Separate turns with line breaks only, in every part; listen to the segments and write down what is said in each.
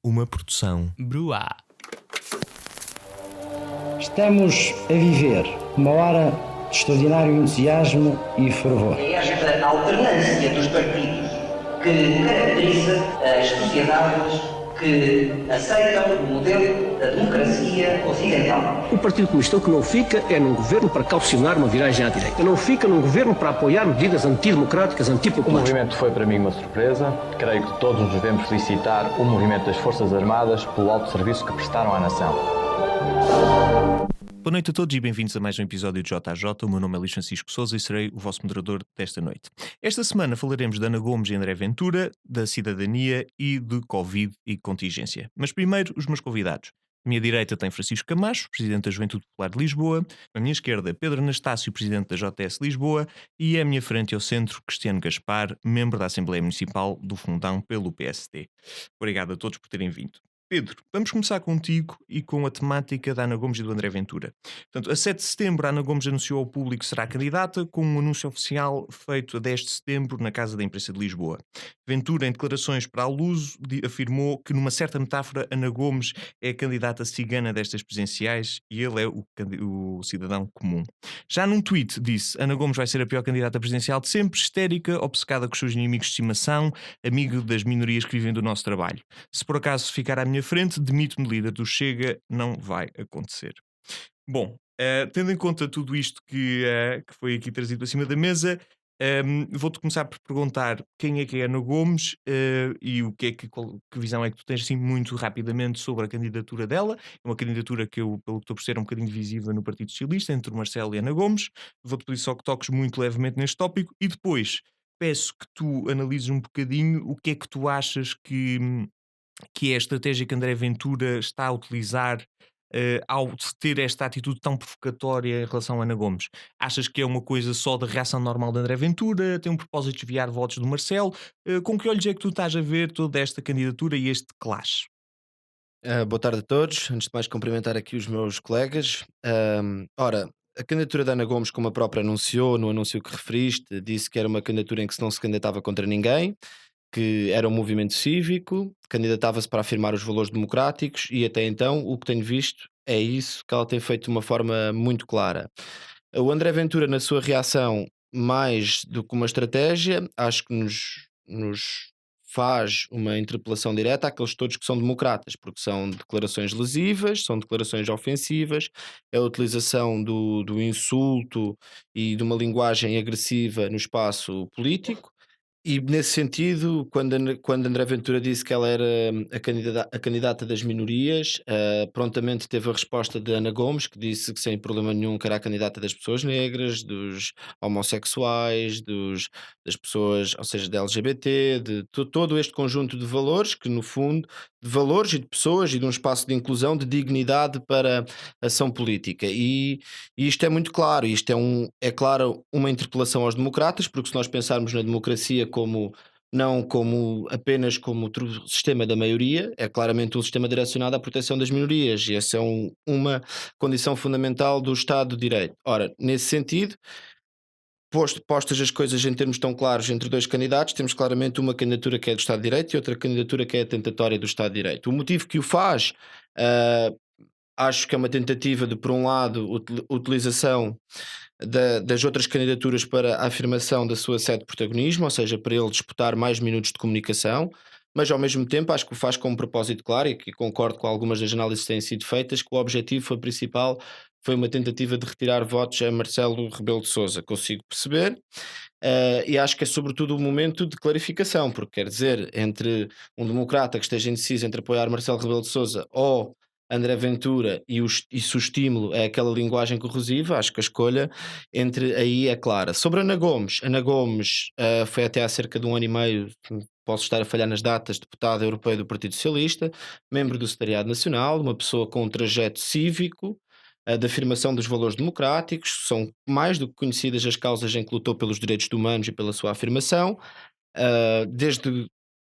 Uma produção.
Bruá.
Estamos a viver uma hora de extraordinário entusiasmo e fervor.
É esta alternância dos partidos que caracteriza as sociedades que aceitam o modelo da democracia ocidental.
O Partido Comunista o que não fica é num governo para calcionar uma viragem à direita. Não fica num governo para apoiar medidas antidemocráticas,
O
antipopulares.
movimento foi para mim uma surpresa. Creio que todos nos devemos felicitar o movimento das Forças Armadas pelo alto serviço que prestaram à nação.
Boa noite a todos e bem-vindos a mais um episódio de JJ. O meu nome é Luís Francisco Souza e serei o vosso moderador desta noite. Esta semana falaremos de Ana Gomes e André Ventura, da cidadania e de Covid e contingência. Mas primeiro, os meus convidados. À minha direita tem Francisco Camacho, Presidente da Juventude Popular de Lisboa. À minha esquerda, Pedro Anastácio, Presidente da JS Lisboa. E à minha frente ao centro, Cristiano Gaspar, membro da Assembleia Municipal do Fundão pelo PSD. Obrigado a todos por terem vindo. Pedro, vamos começar contigo e com a temática da Ana Gomes e do André Ventura. Portanto, a 7 de setembro, a Ana Gomes anunciou ao público que será candidata, com um anúncio oficial feito a 10 de setembro na Casa da Imprensa de Lisboa. Ventura, em declarações para a Luso, afirmou que, numa certa metáfora, Ana Gomes é a candidata cigana destas presidenciais e ele é o cidadão comum. Já num tweet disse: Ana Gomes vai ser a pior candidata presidencial de sempre, histérica, obcecada com os seus inimigos de estimação, amigo das minorias que vivem do nosso trabalho. Se por acaso ficar à minha frente, demito-me líder do Chega, não vai acontecer. Bom, tendo em conta tudo isto que foi aqui trazido para cima da mesa, vou-te começar por perguntar quem é que é Ana Gomes e o que é que visão é que tu tens, assim, muito rapidamente sobre a candidatura dela. É uma candidatura que eu, pelo que estou a perceber, é um bocadinho divisiva no Partido Socialista, entre o Marcelo e a Ana Gomes. Vou-te pedir só que toques muito levemente neste tópico e depois peço que tu analises um bocadinho o que é que tu achas que é a estratégia que André Ventura está a utilizar ao ter esta atitude tão provocatória em relação a Ana Gomes. Achas que é uma coisa só da reação normal de André Ventura? Tem um propósito de desviar votos do Marcelo? Com que olhos é que tu estás a ver toda esta candidatura e este clash?
Boa tarde a todos. Antes de mais, cumprimentar aqui os meus colegas. Ora, a candidatura da Ana Gomes, como a própria anunciou, no anúncio que referiste, disse que era uma candidatura em que não se candidatava contra ninguém, que era um movimento cívico, candidatava-se para afirmar os valores democráticos e até então o que tenho visto é isso que ela tem feito de uma forma muito clara. O André Ventura, na sua reação, mais do que uma estratégia, acho que nos faz uma interpelação direta àqueles todos que são democratas, porque são declarações lesivas, são declarações ofensivas, é a utilização do insulto e de uma linguagem agressiva no espaço político. E nesse sentido, quando André Ventura disse que ela era a candidata das minorias, prontamente teve a resposta de Ana Gomes, que disse que sem problema nenhum que era a candidata das pessoas negras, dos homossexuais, das pessoas, ou seja, da LGBT, de todo este conjunto de valores, que no fundo, de valores e de pessoas e de um espaço de inclusão, de dignidade para a ação política. E isto é muito claro, isto é claro uma interpelação aos democratas, porque se nós pensarmos na democracia como não como apenas como outro sistema da maioria, é claramente um sistema direcionado à proteção das minorias, e essa é uma condição fundamental do Estado de Direito. Ora, nesse sentido, postas as coisas em termos tão claros entre dois candidatos, temos claramente uma candidatura que é do Estado de Direito e outra candidatura que é a tentatória do Estado de Direito. O motivo que o faz, ah, acho que é uma tentativa de, por um lado, utilização das outras candidaturas para a afirmação da sua sede de protagonismo, ou seja, para ele disputar mais minutos de comunicação, mas ao mesmo tempo acho que o faz com um propósito claro e que concordo com algumas das análises que têm sido feitas, que o objetivo foi principal foi uma tentativa de retirar votos a Marcelo Rebelo de Sousa, consigo perceber, e acho que é sobretudo um momento de clarificação, porque quer dizer, entre um democrata que esteja indeciso entre apoiar Marcelo Rebelo de Sousa ou André Ventura e se o estímulo é aquela linguagem corrosiva, acho que a escolha entre aí é clara. Sobre Ana Gomes foi até há cerca de um ano e meio, posso estar a falhar nas datas, deputada europeia do Partido Socialista, membro do Secretariado Nacional, uma pessoa com um trajeto cívico, de afirmação dos valores democráticos, são mais do que conhecidas as causas em que lutou pelos direitos humanos e pela sua afirmação, desde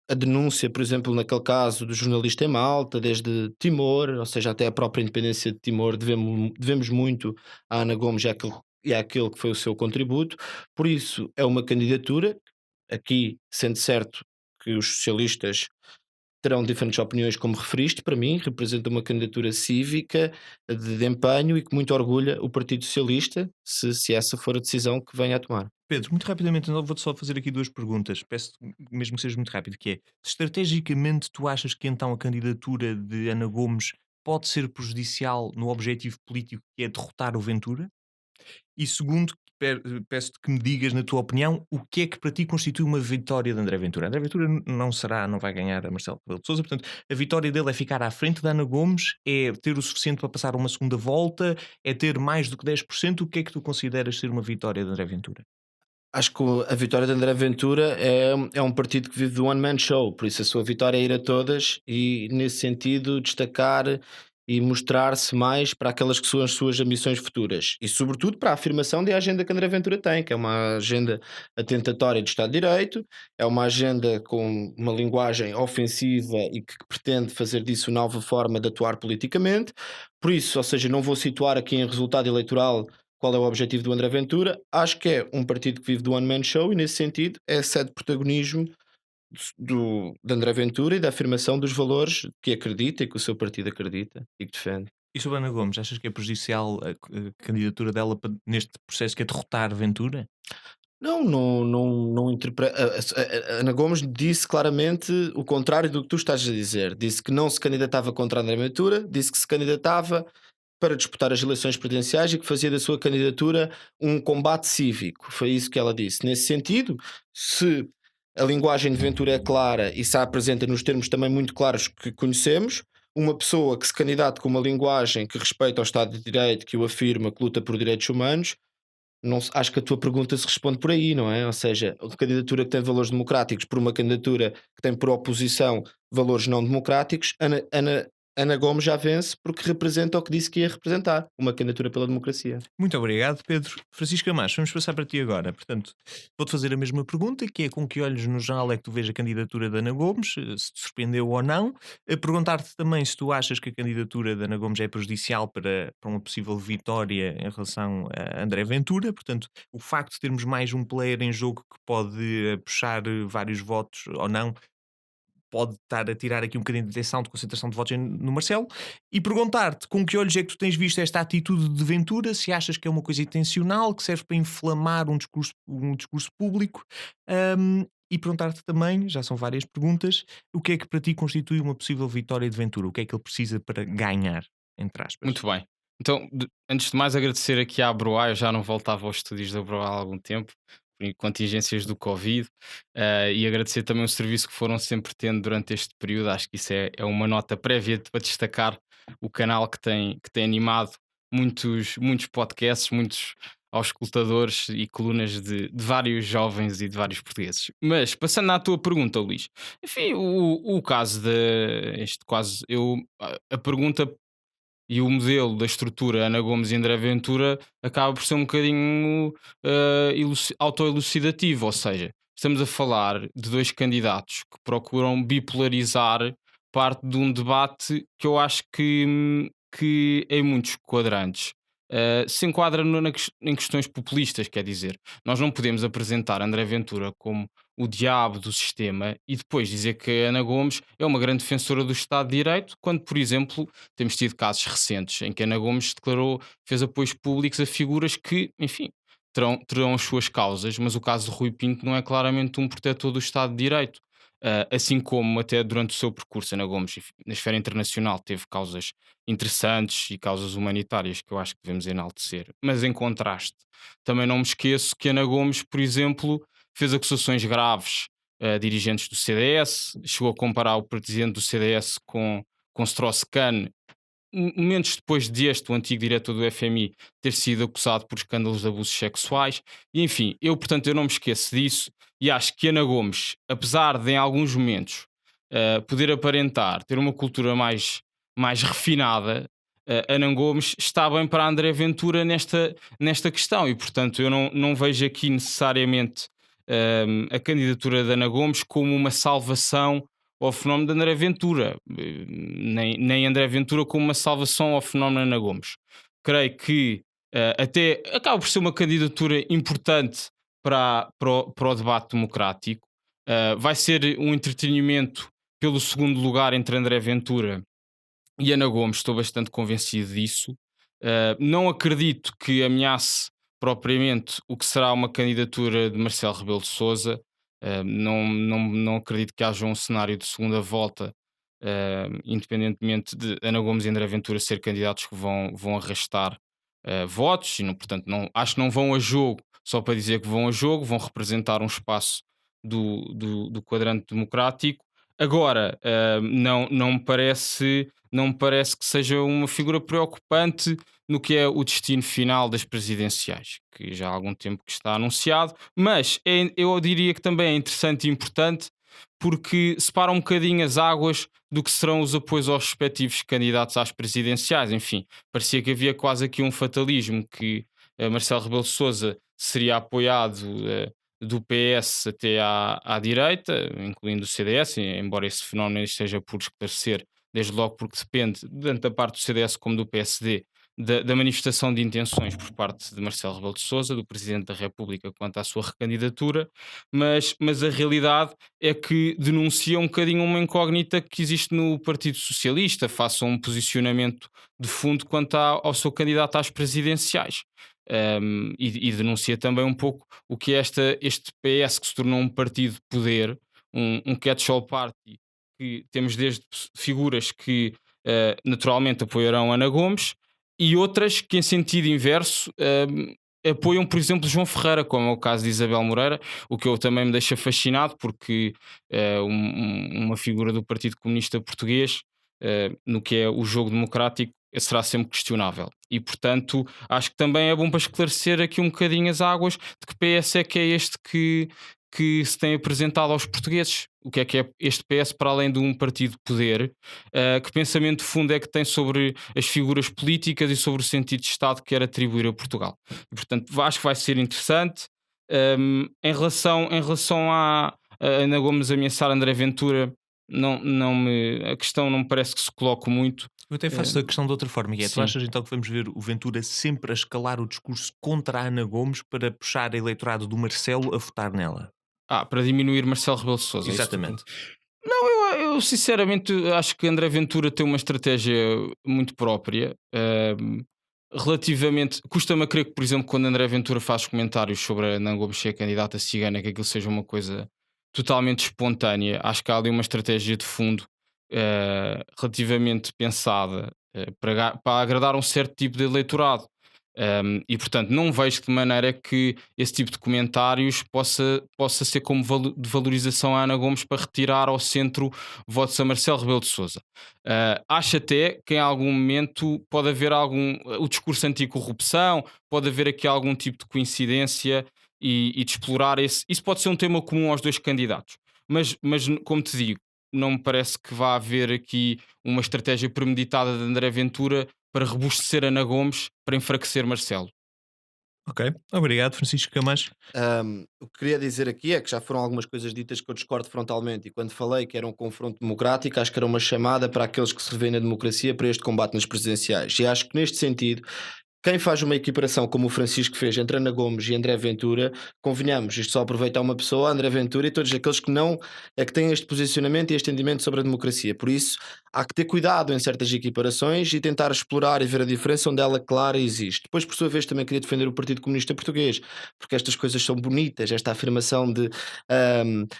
a denúncia, por exemplo, naquele caso do jornalista em Malta, desde Timor, ou seja, até a própria independência de Timor, devemos muito à Ana Gomes e àquele que foi o seu contributo. Por isso, é uma candidatura, aqui sendo certo que os socialistas terão diferentes opiniões, como referiste. Para mim, representa uma candidatura cívica de empenho e que muito orgulha o Partido Socialista, se essa for a decisão que venha a tomar.
Pedro, muito rapidamente, então vou-te só fazer aqui duas perguntas. Peço mesmo que seja muito rápido, que é, estrategicamente tu achas que então a candidatura de Ana Gomes pode ser prejudicial no objetivo político que é derrotar o Ventura? E segundo, peço-te que me digas, na tua opinião, o que é que para ti constitui uma vitória de André Ventura? André Ventura não vai ganhar a Marcelo Rebelo de Sousa, portanto, a vitória dele é ficar à frente da Ana Gomes, é ter o suficiente para passar uma segunda volta, é ter mais do que 10%. O que é que tu consideras ser uma vitória de André Ventura?
Acho que a vitória de André Ventura é um partido que vive do one-man show, por isso a sua vitória é ir a todas e, nesse sentido, destacar e mostrar-se mais para aquelas que são as suas ambições futuras e, sobretudo, para a afirmação da agenda que André Ventura tem, que é uma agenda atentatória de Estado de Direito, é uma agenda com uma linguagem ofensiva e que pretende fazer disso nova forma de atuar politicamente. Por isso, ou seja, não vou situar aqui em resultado eleitoral qual é o objetivo do André Ventura. Acho que é um partido que vive do one man show e, nesse sentido, é cede protagonismo de André Ventura e da afirmação dos valores que acredita e que o seu partido acredita e que defende.
E sobre a Ana Gomes, achas que é prejudicial a candidatura dela neste processo que é derrotar Ventura?
Não interpreta. A Ana Gomes disse claramente o contrário do que tu estás a dizer. Disse que não se candidatava contra André Ventura, disse que se candidatava para disputar as eleições presidenciais e que fazia da sua candidatura um combate cívico. Foi isso que ela disse. Nesse sentido, se a linguagem de Ventura é clara e se a apresenta nos termos também muito claros que conhecemos, uma pessoa que se candidate com uma linguagem que respeita ao Estado de Direito, que o afirma, que luta por direitos humanos, acho que a tua pergunta se responde por aí, não é? Ou seja, a candidatura que tem valores democráticos por uma candidatura que tem por oposição valores não democráticos, Ana Gomes já vence porque representa o que disse que ia representar, uma candidatura pela democracia.
Muito obrigado, Pedro. Francisco Camacho, vamos passar para ti agora. Portanto, vou-te fazer a mesma pergunta, que é com que olhos no geral é que tu vês a candidatura da Ana Gomes, se te surpreendeu ou não. Perguntar-te também se tu achas que a candidatura da Ana Gomes é prejudicial para uma possível vitória em relação a André Ventura. Portanto, o facto de termos mais um player em jogo que pode puxar vários votos ou não, pode estar a tirar aqui um bocadinho de atenção, de concentração de votos no Marcelo, e perguntar-te com que olhos é que tu tens visto esta atitude de Ventura, se achas que é uma coisa intencional, que serve para inflamar um discurso público, e perguntar-te também, já são várias perguntas, o que é que para ti constitui uma possível vitória de Ventura? O que é que ele precisa para ganhar, entre aspas?
Muito bem. Então, antes de mais, agradecer aqui à Broá. Eu já não voltava aos estúdios da Broá há algum tempo, por contingências do Covid, e agradecer também o serviço que foram sempre tendo durante este período. Acho que isso é uma nota prévia para destacar o canal que tem animado muitos podcasts, muitos auscultadores e colunas de vários jovens e de vários portugueses. Mas, passando à tua pergunta, Luís, enfim, o caso este quase, a pergunta e o modelo da estrutura Ana Gomes e André Ventura acaba por ser um bocadinho autoelucidativo, ou seja, estamos a falar de dois candidatos que procuram bipolarizar parte de um debate que eu acho que em muitos quadrantes se enquadra em questões populistas. Quer dizer, nós não podemos apresentar André Ventura como o diabo do sistema e depois dizer que a Ana Gomes é uma grande defensora do Estado de Direito, quando, por exemplo, temos tido casos recentes em que a Ana Gomes fez apoios públicos a figuras que, enfim, terão as suas causas, mas o caso de Rui Pinto não é claramente um protetor do Estado de Direito. Assim como até durante o seu percurso, Ana Gomes, enfim, na esfera internacional, teve causas interessantes e causas humanitárias que eu acho que devemos enaltecer. Mas em contraste, também não me esqueço que Ana Gomes, por exemplo, fez acusações graves a dirigentes do CDS, chegou a comparar o presidente do CDS com Strauss-Kahn, momentos depois o antigo diretor do FMI, ter sido acusado por escândalos de abusos sexuais. E enfim, portanto, eu não me esqueço disso e acho que Ana Gomes, apesar de em alguns momentos poder aparentar ter uma cultura mais refinada, Ana Gomes está bem para André Ventura nesta questão e, portanto, eu não vejo aqui necessariamente a candidatura de Ana Gomes como uma salvação ao fenómeno de André Ventura, nem André Ventura como uma salvação ao fenómeno Ana Gomes. Creio que até acaba por ser uma candidatura importante para o debate democrático. Vai ser um entretenimento pelo segundo lugar entre André Ventura e Ana Gomes, estou bastante convencido disso. Não acredito que ameace propriamente o que será uma candidatura de Marcelo Rebelo de Sousa. Não acredito que haja um cenário de segunda volta, independentemente de Ana Gomes e André Ventura ser candidatos que vão arrastar votos, e portanto acho que não vão a jogo só para dizer que vão a jogo, vão representar um espaço do quadrante democrático. Agora, não me parece que seja uma figura preocupante no que é o destino final das presidenciais, que já há algum tempo que está anunciado, mas eu diria que também é interessante e importante porque separa um bocadinho as águas do que serão os apoios aos respectivos candidatos às presidenciais. Enfim, parecia que havia quase aqui um fatalismo que Marcelo Rebelo de Sousa seria apoiado do PS até à direita, incluindo o CDS, embora esse fenómeno esteja por esclarecer, desde logo porque depende, tanto da parte do CDS como do PSD, da manifestação de intenções por parte de Marcelo Rebelo de Sousa, do Presidente da República, quanto à sua recandidatura, mas a realidade é que denuncia um bocadinho uma incógnita que existe no Partido Socialista, face a um posicionamento de fundo quanto ao seu candidato às presidenciais. E denuncia também um pouco o que é este PS que se tornou um partido de poder, um catch-all party, que temos desde figuras que naturalmente apoiarão Ana Gomes e outras que em sentido inverso apoiam, por exemplo, João Ferreira, como é o caso de Isabel Moreira, o que eu também me deixa fascinado porque uma figura do Partido Comunista Português no que é o jogo democrático será sempre questionável. E, portanto, acho que também é bom para esclarecer aqui um bocadinho as águas de que PS é que é este que se tem apresentado aos portugueses. O que é este PS para além de um partido de poder? Que pensamento de fundo é que tem sobre as figuras políticas e sobre o sentido de Estado que quer atribuir a Portugal? E, portanto, acho que vai ser interessante. Em relação a Ana Gomes ameaçar André Ventura, a questão não me parece que se coloque muito.
Eu até faço a questão de outra forma, que é, tu
Sim.
achas então que vamos ver o Ventura sempre a escalar o discurso contra a Ana Gomes para puxar o eleitorado do Marcelo a votar nela?
Para diminuir Marcelo Rebelo de Sousa.
Exatamente.
Não, eu sinceramente acho que André Ventura tem uma estratégia muito própria. Relativamente, custa-me a crer que, por exemplo, quando André Ventura faz comentários sobre a Ana Gomes ser candidata cigana, que aquilo seja uma coisa totalmente espontânea. Acho que há ali uma estratégia de fundo relativamente pensada para agradar um certo tipo de eleitorado. E portanto não vejo de que maneira que esse tipo de comentários possa ser como de valorização à Ana Gomes para retirar ao centro votos a Marcelo Rebelo de Sousa. Acho até que em algum momento pode haver o discurso anticorrupção, pode haver aqui algum tipo de coincidência e de explorar isso pode ser um tema comum aos dois candidatos, mas como te digo, não me parece que vá haver aqui uma estratégia premeditada de André Ventura para robustecer Ana Gomes para enfraquecer Marcelo.
Ok, obrigado Francisco Camacho.
O que queria dizer aqui é que já foram algumas coisas ditas que eu discordo frontalmente, e quando falei que era um confronto democrático, acho que era uma chamada para aqueles que se revêem na democracia para este combate nas presidenciais. E acho que neste sentido, quem faz uma equiparação como o Francisco fez entre Ana Gomes e André Ventura, convenhamos, isto só aproveita uma pessoa, André Ventura e todos aqueles que não é que têm este posicionamento e este entendimento sobre a democracia. Por isso, há que ter cuidado em certas equiparações e tentar explorar e ver a diferença onde ela clara existe. Depois, por sua vez, também queria defender o Partido Comunista Português, porque estas coisas são bonitas, esta afirmação de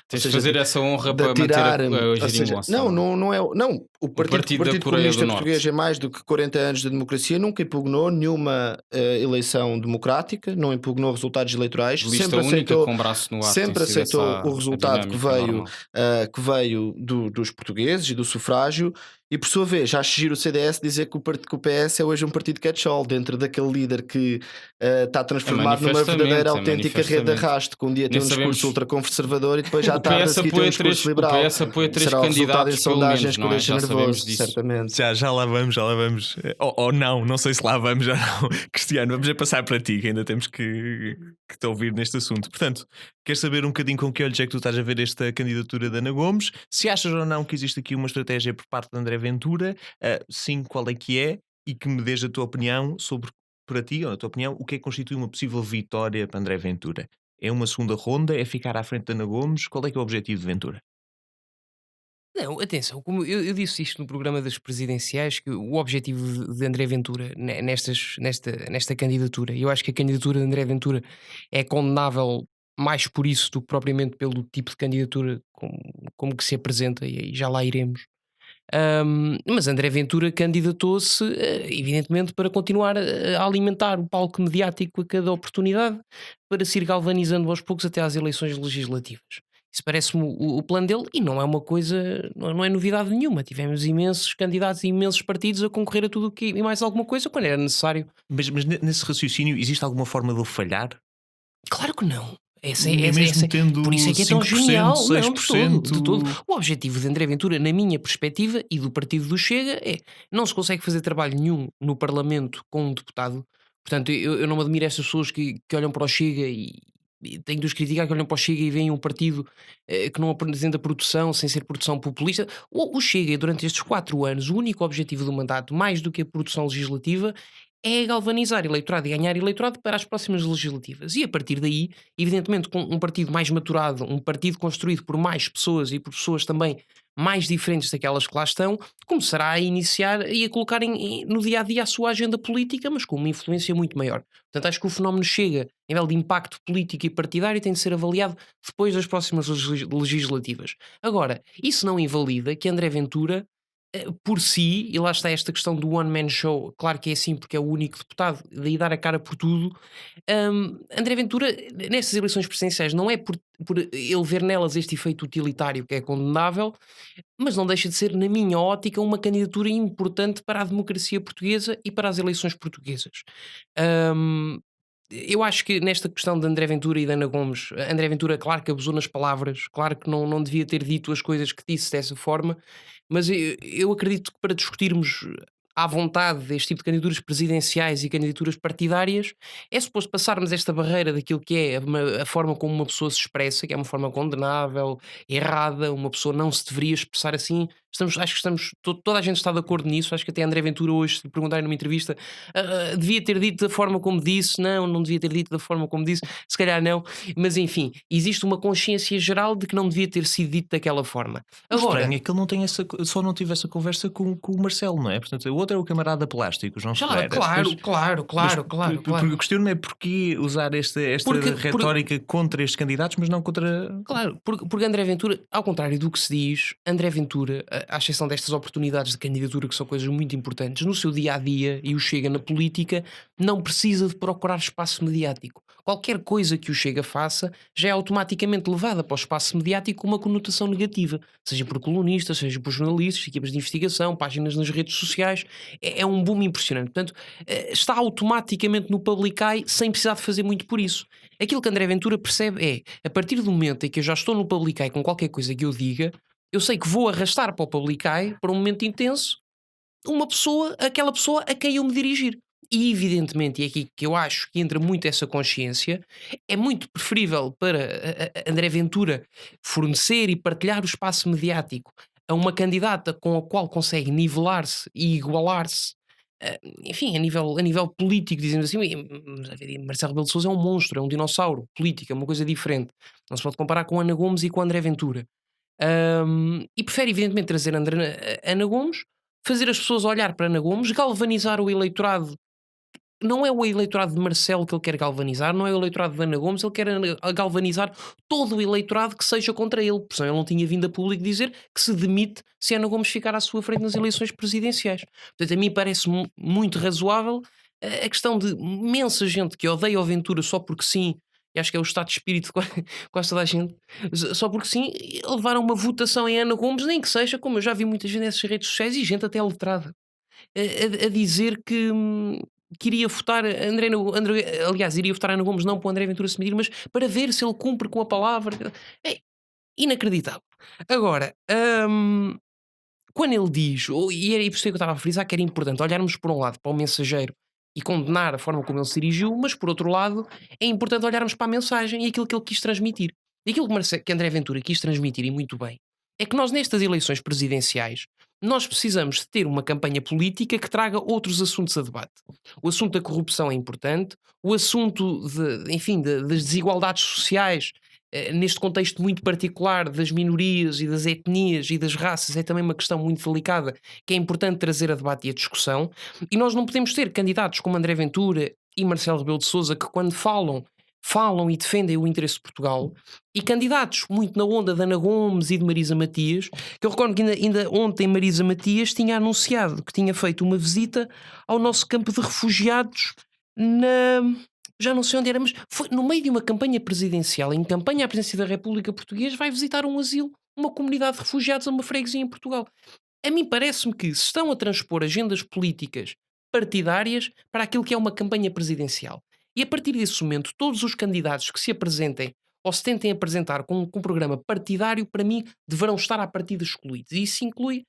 Tens de fazer essa honra para
tirar,
manter a
ou seja,
geringonça.
não é, não, o Partido
da Coreia
Comunista
do Norte.
Português é mais do que 40 anos de democracia, nunca impugnou nenhuma eleição democrática, não impugnou resultados eleitorais,
Lista
sempre
única
aceitou,
com braço no ar.
sempre
tem sido
aceitou
essa
o resultado
a
que
dinâmica
veio,
normal.
que veio dos portugueses e do sufrágio. E por sua vez, acho giro o CDS dizer que o PS é hoje um partido catch-all, dentro daquele líder que está transformado numa
manifestamente,
verdadeira
é
autêntica rede de
manifestamente.
arrasto, que um dia tem
Nem
um discurso
sabemos-
ultraconservador e depois já
O
está a
PS
seguir tem um
apoia
discurso
três,
liberal.
o PS apoia três
Será o resultado
candidatos,
em
pelo
sondagens
menos,
que
não
o
é?
deixa
Já sabemos
nervoso,
disso.
certamente.
Já lá vamos. Ou não sei se lá vamos já não. Cristiano, vamos a passar para ti, que ainda temos que te ouvir neste assunto. Portanto, queres saber um bocadinho com que olhos é que tu estás a ver esta candidatura da Ana Gomes? Se achas ou não que existe aqui uma estratégia por parte de André Ventura, sim, qual é que é? E que me dês a tua opinião sobre, para ti, ou a tua opinião, o que é que constitui uma possível vitória para André Ventura? É uma segunda ronda? É ficar à frente de Ana Gomes? Qual é que é o objetivo de Ventura?
Não, atenção, como eu disse isto no programa das presidenciais, que o objetivo de André Ventura nesta candidatura, eu acho que a candidatura de André Ventura é condenável mais por isso do que propriamente pelo tipo de candidatura como que se apresenta, e aí já lá iremos. Mas André Ventura candidatou-se, evidentemente, para continuar a alimentar o palco mediático a cada oportunidade, para se ir galvanizando aos poucos até às eleições legislativas. Isso parece-me o plano dele e não é uma coisa, não é novidade nenhuma. Tivemos imensos candidatos e imensos partidos a concorrer a tudo o que e mais alguma coisa quando era necessário.
Mas nesse raciocínio, existe alguma forma de ele falhar?
Claro que não.
Mesmo tendo
Por isso é que é tão
5%,
genial. Não,
6%.
de todo. O objetivo de André Ventura, na minha perspectiva e do partido do Chega, é não se consegue fazer trabalho nenhum no Parlamento com um deputado. Portanto, eu não me admiro essas pessoas que olham para o Chega e tenho de os criticar, que olham para o Chega e veem um partido que não apresenta produção, sem ser produção populista. O Chega, durante estes 4 anos, o único objetivo do mandato, mais do que a produção legislativa, é galvanizar eleitorado e ganhar eleitorado para as próximas legislativas. E a partir daí, evidentemente, com um partido mais maturado, um partido construído por mais pessoas e por pessoas também mais diferentes daquelas que lá estão, começará a iniciar e a colocar no dia a dia a sua agenda política, mas com uma influência muito maior. Portanto, acho que o fenómeno Chega, a nível de impacto político e partidário, tem de ser avaliado depois das próximas legislativas. Agora, isso não invalida que André Ventura por si, e lá está esta questão do one man show, claro que é assim porque é o único deputado, daí dar a cara por tudo. André Ventura, nestas eleições presidenciais, não é por ele ver nelas este efeito utilitário que é condenável, mas não deixa de ser, na minha ótica, uma candidatura importante para a democracia portuguesa e para as eleições portuguesas. Hum, eu acho que nesta questão de André Ventura e de Ana Gomes, André Ventura, claro que abusou nas palavras, claro que não devia ter dito as coisas que disse dessa forma, mas eu acredito que para discutirmos à vontade deste tipo de candidaturas presidenciais e candidaturas partidárias, é suposto passarmos esta barreira daquilo que é a forma como uma pessoa se expressa, que é uma forma condenável, errada, uma pessoa não se deveria expressar assim. Acho que toda a gente está de acordo nisso. Acho que até André Ventura hoje, se lhe perguntarem numa entrevista, devia ter dito da forma como disse, não devia ter dito da forma como disse, se calhar não, mas enfim, existe uma consciência geral de que não devia ter sido dito daquela forma.
O
Agora,
estranho é que ele não tem só não tive essa conversa com o Marcelo, não é? Portanto, o outro é o camarada plástico, o João Ferreira.
claro,
O questiono-me é porquê usar esta retórica contra estes candidatos, mas não contra.
Claro, porque André Ventura, ao contrário do que se diz, André Ventura, à exceção destas oportunidades de candidatura, que são coisas muito importantes, no seu dia a dia e o Chega na política, não precisa de procurar espaço mediático. Qualquer coisa que o Chega faça já é automaticamente levada para o espaço mediático com uma conotação negativa, seja por colunistas, seja por jornalistas, equipas de investigação, páginas nas redes sociais. É um boom impressionante. Portanto, está automaticamente no public eye sem precisar de fazer muito por isso. Aquilo que André Ventura percebe é, a partir do momento em que eu já estou no public eye com qualquer coisa que eu diga, eu sei que vou arrastar para o public eye, para um momento intenso, aquela pessoa a quem eu me dirigir. E evidentemente, e é aqui que eu acho que entra muito essa consciência, é muito preferível para André Ventura fornecer e partilhar o espaço mediático a uma candidata com a qual consegue nivelar-se e igualar-se, enfim, a nível político, dizendo assim. Marcelo Rebelo de Sousa é um monstro, é um dinossauro político, é uma coisa diferente. Não se pode comparar com Ana Gomes e com André Ventura. E prefere, evidentemente, trazer Ana Gomes, fazer as pessoas olhar para Ana Gomes, galvanizar o eleitorado. Não é o eleitorado de Marcelo que ele quer galvanizar, não é o eleitorado de Ana Gomes, ele quer galvanizar todo o eleitorado que seja contra ele, porque senão ele não tinha vindo a público dizer que se demite se Ana Gomes ficar à sua frente nas eleições presidenciais. Portanto, a mim parece muito razoável a questão de imensa gente que odeia o Ventura só porque sim, e acho que é o estado de espírito de quase toda a gente, só porque sim, levar a uma votação em Ana Gomes, nem que seja, como eu já vi muita gente nessas redes sociais e gente até letrada, a dizer que iria votar aliás, iria votar Ana Gomes não para o André Ventura se medir, mas para ver se ele cumpre com a palavra. É inacreditável. Agora, quando ele diz, e era por isso que eu estava a frisar que era importante olharmos por um lado para o mensageiro e condenar a forma como ele se dirigiu, mas por outro lado é importante olharmos para a mensagem e aquilo que ele quis transmitir. E aquilo que André Ventura quis transmitir, e muito bem, é que nós nestas eleições presidenciais nós precisamos de ter uma campanha política que traga outros assuntos a debate. O assunto da corrupção é importante, o assunto das desigualdades sociais neste contexto muito particular das minorias e das etnias e das raças, é também uma questão muito delicada que é importante trazer a debate e a discussão. E nós não podemos ter candidatos como André Ventura e Marcelo Rebelo de Sousa que quando falam e defendem o interesse de Portugal, e candidatos muito na onda de Ana Gomes e de Marisa Matias, que eu recordo que ainda ontem Marisa Matias tinha anunciado que tinha feito uma visita ao nosso campo de refugiados já não sei onde era, mas foi no meio de uma campanha presidencial, em campanha à presidência da República Portuguesa, vai visitar um asilo, uma comunidade de refugiados a uma freguesia em Portugal. A mim parece-me que se estão a transpor agendas políticas partidárias para aquilo que é uma campanha presidencial. E a partir desse momento, todos os candidatos que se apresentem ou se tentem apresentar com um programa partidário, para mim, deverão estar à partida excluídos. E isso inclui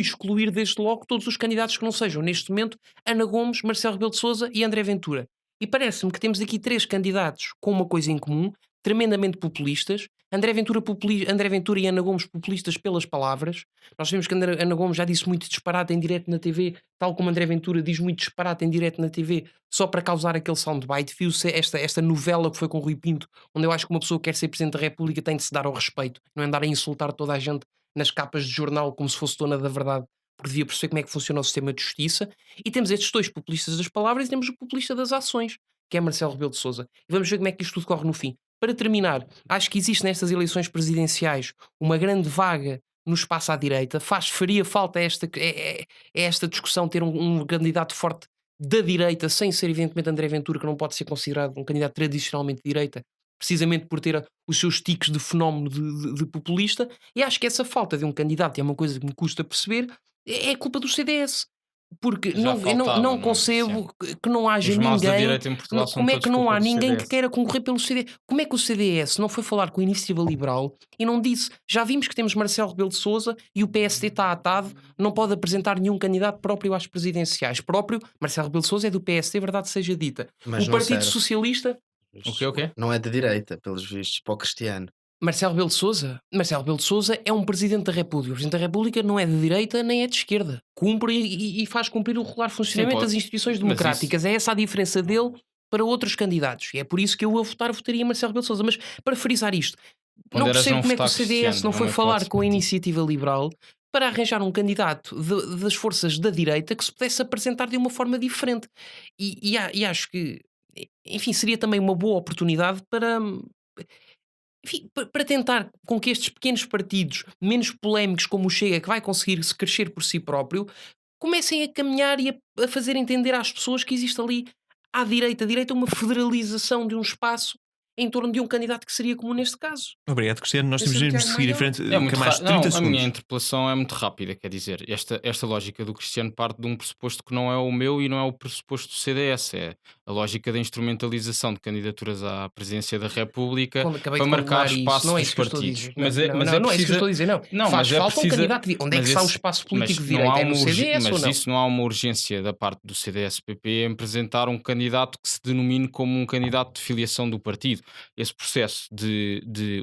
excluir desde logo todos os candidatos que não sejam, neste momento, Ana Gomes, Marcelo Rebelo de Sousa e André Ventura. E parece-me que temos aqui 3 candidatos com uma coisa em comum, tremendamente populistas. André Ventura e Ana Gomes populistas pelas palavras. Nós sabemos que Ana Gomes já disse muito disparate em direto na TV, tal como André Ventura diz muito disparate em direto na TV, só para causar aquele soundbite. Viu-se esta novela que foi com o Rui Pinto, onde eu acho que uma pessoa que quer ser Presidente da República tem de se dar ao respeito, não é andar a insultar toda a gente nas capas de jornal como se fosse dona da verdade, porque devia perceber como é que funciona o sistema de justiça. E temos estes 2 populistas das palavras e temos o populista das ações, que é Marcelo Rebelo de Sousa. E vamos ver como é que isto tudo corre no fim. Para terminar, acho que existe nestas eleições presidenciais uma grande vaga no espaço à direita. Faria falta esta discussão, ter um candidato forte da direita, sem ser evidentemente André Ventura, que não pode ser considerado um candidato tradicionalmente de direita, precisamente por ter os seus tiques de fenómeno de populista. E acho que essa falta de um candidato, é uma coisa que me custa perceber, é culpa do CDS. Porque
Já faltava,
não
não é?
concebo que não haja
Os maus da
ninguém.
direita em Portugal são
Como é
todos
que não
culpa
há
do
ninguém que
CDS.
queira concorrer pelo CDS? Como é que o CDS não foi falar com a Iniciativa Liberal e não disse, já vimos que temos Marcelo Rebelo de Sousa e o PSD está atado, não pode apresentar nenhum candidato próprio às presidenciais. Marcelo Rebelo de Sousa é do PSD, verdade seja dita.
Mas
O
não
Partido
serve.
Socialista...
O quê?
Não é de direita, pelos vistos, para o Cristiano.
Marcelo Rebelo de Sousa é um Presidente da República. O Presidente da República não é de direita nem é de esquerda. Cumpre e faz cumprir o regular funcionamento
pode.
das instituições
Mas
democráticas. É essa a diferença dele para outros candidatos. E é por isso que eu votaria Marcelo Rebelo de Sousa. Mas para frisar isto, não
Ponderas
percebo
não
como é que o
votar
CDS
Cristiano,
não
é
foi
uma
falar
hipótese.
com a Iniciativa Liberal para arranjar um candidato das forças da direita que se pudesse apresentar de uma forma diferente. E acho que, enfim, seria também uma boa oportunidade para... Enfim, para tentar com que estes pequenos partidos, menos polémicos como o Chega, que vai conseguir se crescer por si próprio, comecem a caminhar e a fazer entender às pessoas que existe ali à direita uma federalização de um espaço em torno de um candidato que seria comum neste caso.
Obrigado, Cristiano. Nós
Eu
temos
sou o
mesmo de
Tiago
seguir em
Maia.
frente.
É muito
que mais 30
não, a
segundos.
minha interpelação é muito rápida, quer dizer, esta lógica do Cristiano parte de um pressuposto que não é o meu e não é o pressuposto do CDS, é a lógica da instrumentalização de candidaturas à presidência da República
Quando acabei
para
de
marcar
condenar
espaço
isso, não é
dos
isso que eu estou a
partidos.
dizer.
Mas
Não,
é
não é isso que eu
precisa-
estou a dizer, não.
Não,
Faz
mas é
falta
precisa-
um candidato de... Onde é que
mas
está o
esse-
espaço político de
não há
direita? É no
uma
CDS ou
mas
não?
isso não há uma urgência da parte do CDS-PP em apresentar um candidato que se denomine como um candidato de filiação do partido. Esse processo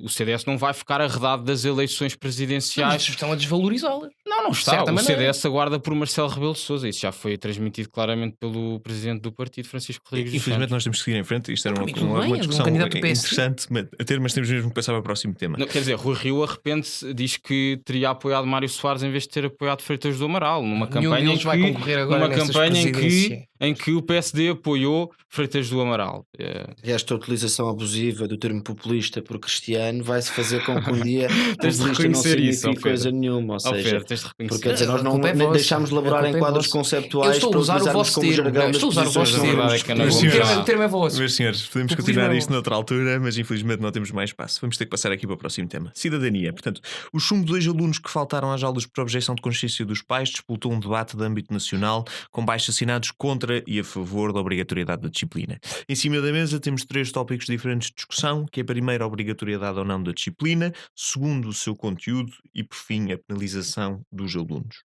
o CDS não vai ficar arredado das eleições
Mas
presidenciais.
estão a desvalorizá-las.
Não
de
está.
certa
O
maneira.
CDS aguarda por Marcelo Rebelo de Sousa. Isso já foi transmitido claramente pelo presidente do partido, Francisco Rodrigues dos
Infelizmente,
Santos.
nós temos que seguir em frente. Isto era
Para
uma,
mim tudo
uma
bem, é um
discussão
candidato do PSD.
interessante a ter, mas temos mesmo que passar para o próximo tema.
Não, quer dizer, Rui Rio arrepende-se, diz que teria apoiado Mário Soares em vez de ter apoiado Freitas do Amaral, numa
Nenhum
campanha,
deles vai concorrer agora
numa
nessas
campanha
presidenciais.
em que o PSD apoiou Freitas do Amaral.
E esta utilização abusiva do termo populista por Cristiano vai-se fazer com que um dia
Tens de
populista não
reconhecer isso,
signifique coisa nenhuma. Ou seja,
Pedro, tens de reconhecer.
porque quer dizer, nós
A
não
culpa é
nem
vossa.
deixámos de
A
elaborar
culpa
em
é
quadros
vossa.
conceptuais
Eu estou a
para
usar o
utilizarmos
vosso
como
termo.
jargão
Não,
das
estou a usar o
posições
vosso
que
termo.
A verdade é que não
O
vou
termo-
usar.
o termo é vosso.
Meus senhores, podemos
Populismo
continuar
é
isto
bom.
noutra altura, mas infelizmente não temos mais espaço. Vamos ter que passar aqui para o próximo tema. Cidadania. Portanto, o chumbo de 2 alunos que faltaram às aulas por objeção de consciência dos pais disputou um debate de âmbito nacional com baixos assinados contra e a favor da obrigatoriedade da disciplina. Em cima da mesa temos 3 tópicos diferentes de discussão, que é primeiro a obrigatoriedade ou não da disciplina, segundo o seu conteúdo e, por fim, a penalização dos alunos.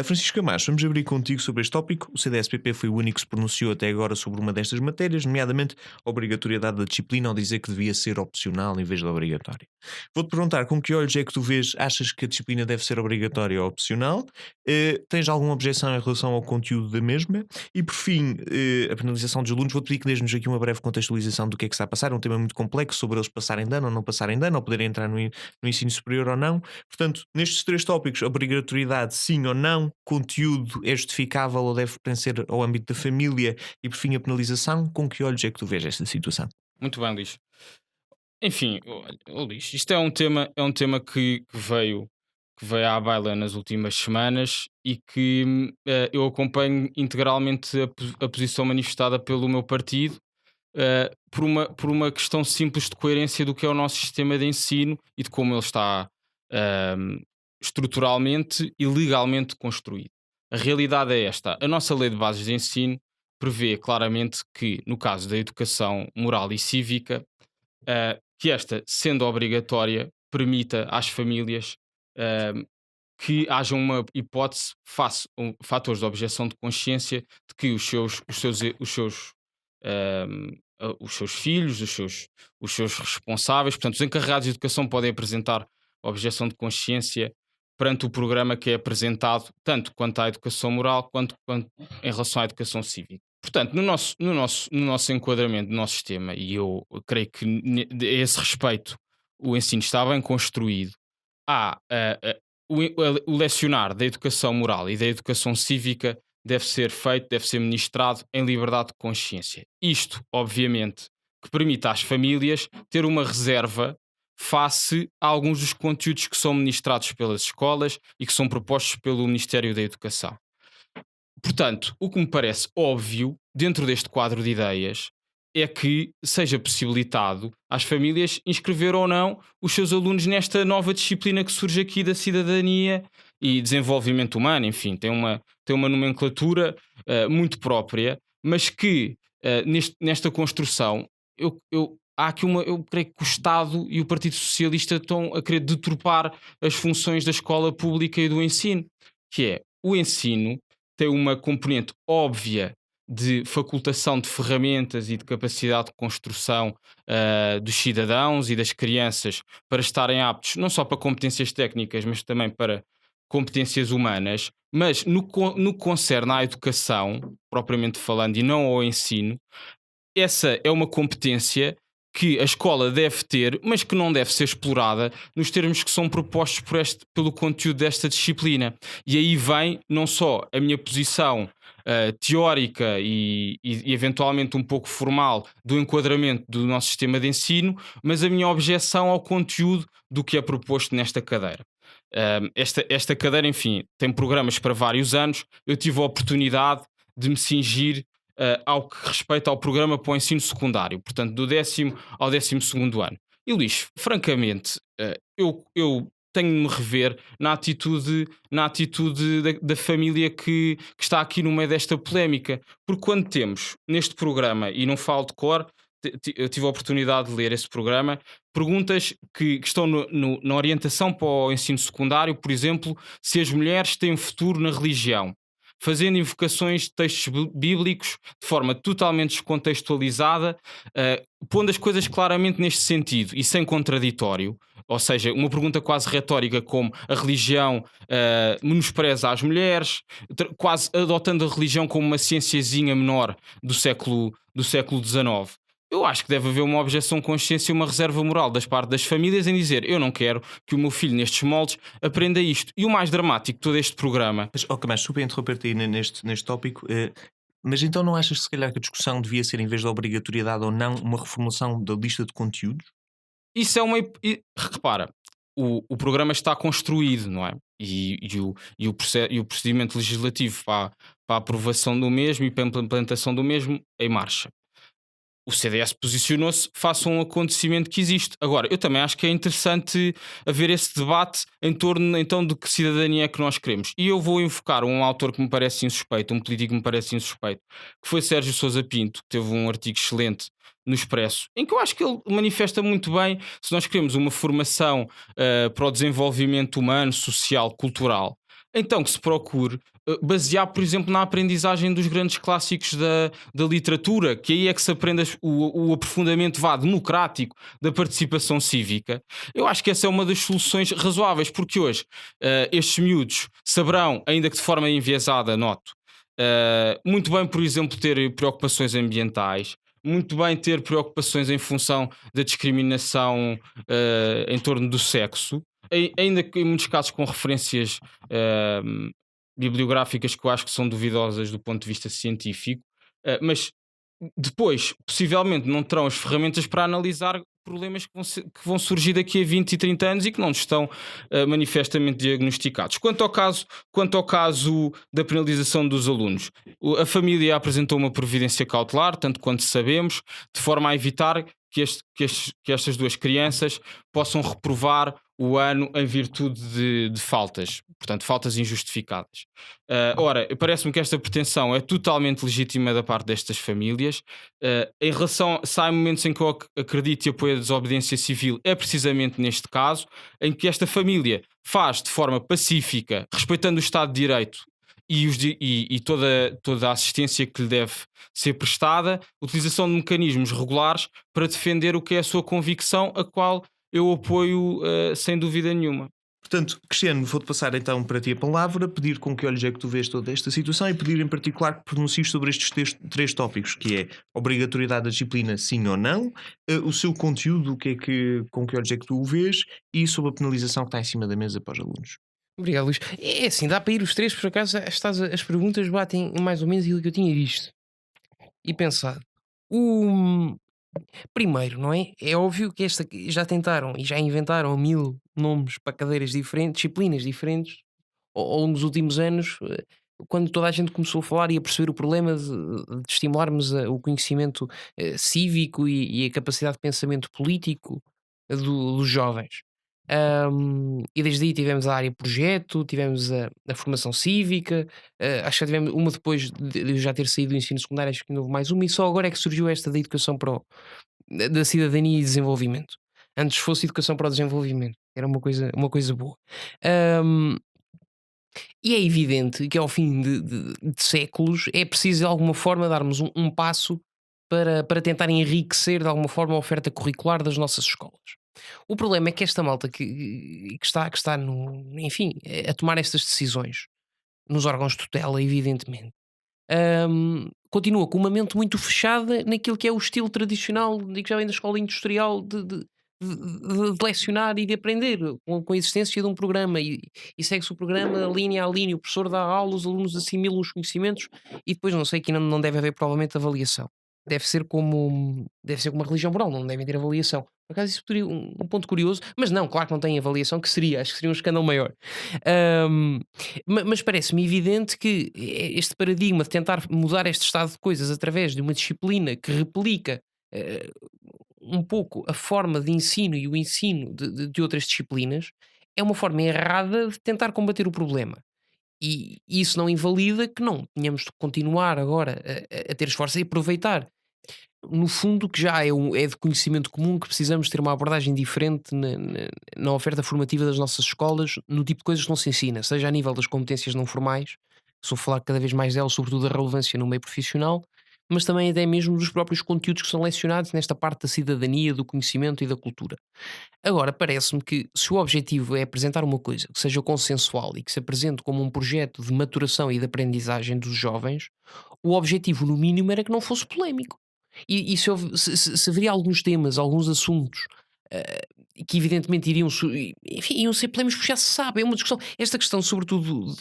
Francisco Camacho, vamos abrir contigo sobre este tópico. O CDS-PP foi o único que se pronunciou até agora sobre uma destas matérias, nomeadamente a obrigatoriedade da disciplina, ao dizer que devia ser opcional em vez de obrigatória. Vou-te perguntar com que olhos é que tu vês, achas que a disciplina deve ser obrigatória ou opcional? Tens alguma objeção em relação ao conteúdo da mesma? E por fim, a penalização dos alunos, vou-te pedir que dês-nos aqui uma breve contextualização do que é que está a passar, um tema muito complexo sobre eles passarem de ano ou não passarem de ano, ou poderem entrar no ensino superior ou não. Portanto, nestes 3 tópicos, obrigatoriedade sim ou não, conteúdo é justificável ou deve pertencer ao âmbito da família, e por fim a penalização, com que olhos é que tu vês esta situação?
Muito bem, Luís. Enfim, Luís, isto é um tema que veio à baila nas últimas semanas e que eu acompanho integralmente a posição manifestada pelo meu partido, por uma questão simples de coerência do que é o nosso sistema de ensino e de como ele está ahm, estruturalmente e legalmente construído. A realidade é esta: a nossa lei de bases de ensino prevê claramente que, no caso da educação moral e cívica, que esta, sendo obrigatória, permita às famílias ah, que haja uma hipótese face a fatores de objeção de consciência de que os seus filhos, os seus responsáveis, portanto, os encarregados de educação podem apresentar objeção de consciência perante o programa que é apresentado, tanto quanto à educação moral, quanto em relação à educação cívica. Portanto, no nosso enquadramento, no nosso sistema, e eu creio que a esse respeito o ensino está bem construído, há o lecionar da educação moral e da educação cívica deve ser feito, deve ser ministrado em liberdade de consciência. Isto, obviamente, que permite às famílias ter uma reserva face a alguns dos conteúdos que são ministrados pelas escolas e que são propostos pelo Ministério da Educação. Portanto, o que me parece óbvio, dentro deste quadro de ideias, é que seja possibilitado às famílias inscrever ou não os seus alunos nesta nova disciplina que surge aqui da cidadania e desenvolvimento humano. Enfim, tem uma nomenclatura muito própria, mas que nesta construção há aqui eu creio que o Estado e o Partido Socialista estão a querer deturpar as funções da escola pública e do ensino, que é o ensino tem uma componente óbvia de facultação de ferramentas e de capacidade de construção dos cidadãos e das crianças para estarem aptos não só para competências técnicas, mas também para competências humanas. Mas no que concerne à educação, propriamente falando, e não ao ensino, essa é uma competência que a escola deve ter, mas que não deve ser explorada nos termos que são propostos pelo conteúdo desta disciplina. E aí vem não só a minha posição teórica e eventualmente um pouco formal do enquadramento do nosso sistema de ensino, mas a minha objeção ao conteúdo do que é proposto nesta cadeira. Esta cadeira, enfim, tem programas para vários anos. Eu tive a oportunidade de me cingir ao que respeita ao programa para o ensino secundário, portanto, do 10º ao 12º ano. E Luís, francamente, eu tenho de me rever na atitude da família que está aqui no meio desta polémica, porque quando temos neste programa, e não falo de cor, eu tive a oportunidade de ler esse programa, perguntas que estão na orientação para o ensino secundário, por exemplo, se as mulheres têm futuro na religião, fazendo invocações de textos bíblicos de forma totalmente descontextualizada, pondo as coisas claramente neste sentido e sem contraditório. Ou seja, uma pergunta quase retórica como a religião menospreza as mulheres, quase adotando a religião como uma cienciazinha menor do século XIX. Eu acho que deve haver uma objeção de consciência e uma reserva moral das partes das famílias em dizer: eu não quero que o meu filho nestes moldes aprenda isto. E o mais dramático de todo este programa...
Mas super interromper-te aí neste tópico, mas então não achas se calhar que a discussão devia ser, em vez da obrigatoriedade ou não, uma reformulação da lista de conteúdos?
Isso é repara, o programa está construído, não é? E o procedimento legislativo para a aprovação do mesmo e para a implementação do mesmo em marcha. O CDS posicionou-se face a um acontecimento que existe. Agora, eu também acho que é interessante haver esse debate em torno, então, de que cidadania é que nós queremos. E eu vou invocar um autor que me parece insuspeito, um político que me parece insuspeito, que foi Sérgio Sousa Pinto, que teve um artigo excelente no Expresso, em que eu acho que ele manifesta muito bem se nós queremos uma formação para o desenvolvimento humano, social, cultural. Então que se procure basear, por exemplo, na aprendizagem dos grandes clássicos da literatura, que aí é que se aprende o aprofundamento democrático da participação cívica. Eu acho que essa é uma das soluções razoáveis, porque hoje estes miúdos saberão, ainda que de forma enviesada, noto, muito bem, por exemplo, ter preocupações ambientais, muito bem ter preocupações em função da discriminação em torno do sexo, ainda que em muitos casos com referências eh, bibliográficas que eu acho que são duvidosas do ponto de vista científico, mas depois, possivelmente, não terão as ferramentas para analisar problemas que vão surgir daqui a 20 e 30 anos e que não estão manifestamente diagnosticados. Quanto ao caso da penalização dos alunos, a família apresentou uma providência cautelar, tanto quanto sabemos, de forma a evitar que estas duas crianças possam reprovar o ano em virtude de faltas, portanto, faltas injustificadas. Ora, parece-me que esta pretensão é totalmente legítima da parte destas famílias. Em relação, se há momentos em que eu acredito e apoio a desobediência civil, é precisamente neste caso, em que esta família faz de forma pacífica, respeitando o Estado de Direito e toda a assistência que lhe deve ser prestada, utilização de mecanismos regulares para defender o que é a sua convicção, a qual eu apoio sem dúvida nenhuma.
Portanto, Cristiano, vou-te passar então para ti a palavra, pedir com que olhos é que tu vês toda esta situação e pedir em particular que pronuncies sobre estes três tópicos, que é obrigatoriedade da disciplina, sim ou não, o seu conteúdo, com que olhos é que tu o vês, e sobre a penalização que está em cima da mesa para os alunos.
Obrigado, Luís. É assim, dá para ir os três, por acaso as perguntas batem mais ou menos aquilo que eu tinha visto e pensado. Primeiro, não é? É óbvio que já tentaram e já inventaram 1000 nomes para cadeiras diferentes, disciplinas diferentes, ao longo dos últimos anos, quando toda a gente começou a falar e a perceber o problema de estimularmos o conhecimento cívico e a capacidade de pensamento político dos jovens. E desde aí tivemos a área projeto, tivemos a formação cívica, acho que já tivemos uma depois de eu já ter saído do ensino secundário, acho que ainda houve mais uma, e só agora é que surgiu esta da educação da cidadania e desenvolvimento. Antes fosse educação para o desenvolvimento, era uma coisa boa. Ahm, e é evidente que ao fim de séculos é preciso de alguma forma darmos um passo para tentar enriquecer de alguma forma a oferta curricular das nossas escolas. O problema é que esta malta que está enfim, a tomar estas decisões nos órgãos de tutela, evidentemente, continua com uma mente muito fechada naquilo que é o estilo tradicional, digo já vem da escola industrial de lecionar e de aprender com a existência de um programa e segue-se o programa linha a linha, o professor dá aula, os alunos assimilam os conhecimentos e depois não sei que não deve haver provavelmente avaliação. Deve ser como uma religião moral, não devem ter avaliação. Por acaso isso seria um ponto curioso, mas não, claro que não tem avaliação, acho que seria um escândalo maior. Ahm, mas parece-me evidente que este paradigma de tentar mudar este estado de coisas através de uma disciplina que replica eh, um pouco a forma de ensino e o ensino de outras disciplinas é uma forma errada de tentar combater o problema. E isso não invalida que não tenhamos de continuar agora a ter esforço e aproveitar no fundo, que já é de conhecimento comum que precisamos ter uma abordagem diferente na oferta formativa das nossas escolas, no tipo de coisas que não se ensina, seja a nível das competências não formais, estou a falar cada vez mais delas, sobretudo da relevância no meio profissional, mas também até mesmo dos próprios conteúdos que são lecionados nesta parte da cidadania, do conhecimento e da cultura. Agora, parece-me que se o objetivo é apresentar uma coisa que seja consensual e que se apresente como um projeto de maturação e de aprendizagem dos jovens, o objetivo, no mínimo, era que não fosse polémico. E se haveria alguns temas, alguns assuntos eh, que evidentemente enfim, iam ser polémicos, porque já se sabe, é uma discussão. Esta questão, sobretudo,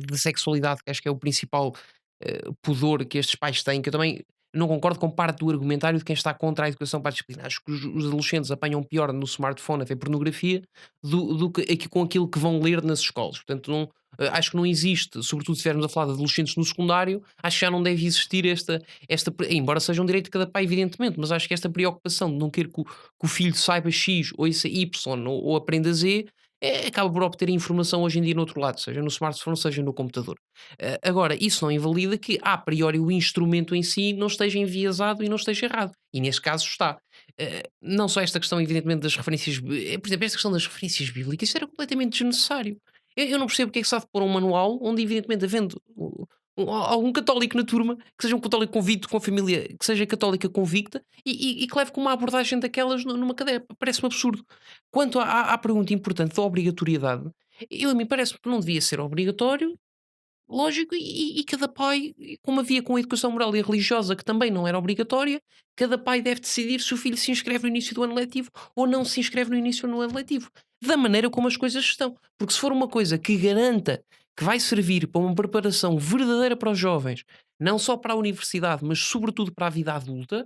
de sexualidade, que acho que é o principal pudor que estes pais têm, que eu também não concordo com parte do argumentário de quem está contra a educação para a disciplina. Acho que os adolescentes apanham pior no smartphone a ver pornografia do que com aquilo que vão ler nas escolas. Portanto, acho que não existe, sobretudo se estivermos a falar de adolescentes no secundário, acho que já não deve existir embora seja um direito de cada pai, evidentemente, mas acho que esta preocupação de não querer que o filho saiba X ou isso Y ou aprenda Z, acaba por obter informação hoje em dia no outro lado, seja no smartphone, seja no computador. Agora, isso não invalida que, a priori, o instrumento em si não esteja enviesado e não esteja errado. E nesse caso está. Não só esta questão, evidentemente, das referências, por exemplo, esta questão das referências bíblicas, isso era completamente desnecessário. Eu não percebo porque é que se há de pôr um manual onde, evidentemente, havendo algum católico na turma, que seja um católico convicto com a família, que seja católica convicta e que leve com uma abordagem daquelas numa cadeira. Parece-me absurdo. Quanto à pergunta importante da obrigatoriedade, a mim parece-me que não devia ser obrigatório lógico, e cada pai, como havia com a educação moral e religiosa, que também não era obrigatória, cada pai deve decidir se o filho se inscreve no início do ano letivo ou não se inscreve no início do ano letivo, da maneira como as coisas estão. Porque se for uma coisa que garanta que vai servir para uma preparação verdadeira para os jovens, não só para a universidade, mas sobretudo para a vida adulta,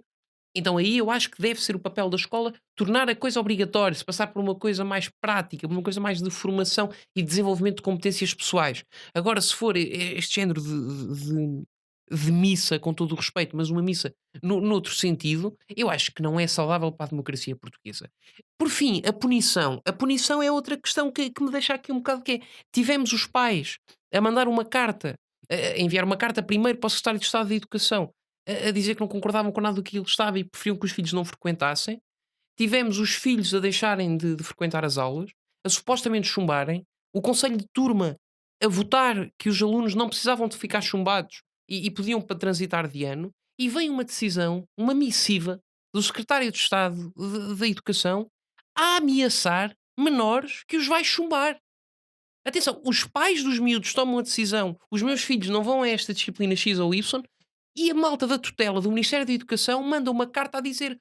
então aí eu acho que deve ser o papel da escola tornar a coisa obrigatória, se passar por uma coisa mais prática, por uma coisa mais de formação e desenvolvimento de competências pessoais. Agora, se for este género de missa, com todo o respeito, mas uma missa noutro sentido, eu acho que não é saudável para a democracia portuguesa. Por fim, a punição. A punição é outra questão que me deixa aqui um bocado que é, tivemos os pais a mandar uma carta, a enviar uma carta primeiro para o Secretário de Estado da Educação, a dizer que não concordavam com nada do que ele estava e preferiam que os filhos não frequentassem. Tivemos os filhos a deixarem de frequentar as aulas, a supostamente chumbarem, o conselho de turma a votar que os alunos não precisavam de ficar chumbados e podiam para transitar de ano, e vem uma decisão, uma missiva do secretário de Estado da Educação a ameaçar menores que os vai chumbar. Atenção, os pais dos miúdos tomam a decisão, os meus filhos não vão a esta disciplina X ou Y, e a malta da tutela do Ministério da Educação manda uma carta a dizer: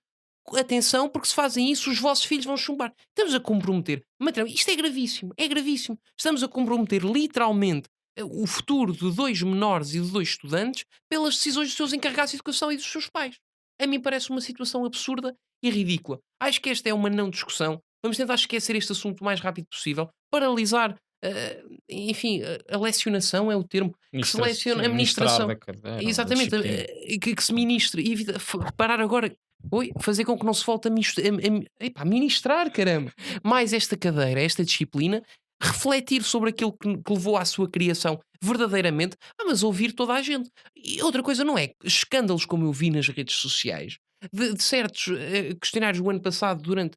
atenção, porque se fazem isso, os vossos filhos vão chumbar. Estamos a comprometer. Isto é gravíssimo, é gravíssimo. Estamos a comprometer literalmente o futuro de dois menores e de dois estudantes pelas decisões dos seus encarregados de educação e dos seus pais. A mim parece uma situação absurda e ridícula. Acho que esta é uma não discussão. Vamos tentar esquecer este assunto o mais rápido possível, paralisar, enfim, a lecionação é o termo que se leciona, a ministração.
Da cadeira, da
Exatamente,
disciplina.
que se ministre e parar agora. Oi, fazer com que não se volte a ministrar, caramba, mais esta cadeira, esta disciplina, refletir sobre aquilo que levou à sua criação verdadeiramente, mas ouvir toda a gente. E outra coisa não é escândalos como eu vi nas redes sociais, de certos questionários do ano passado, durante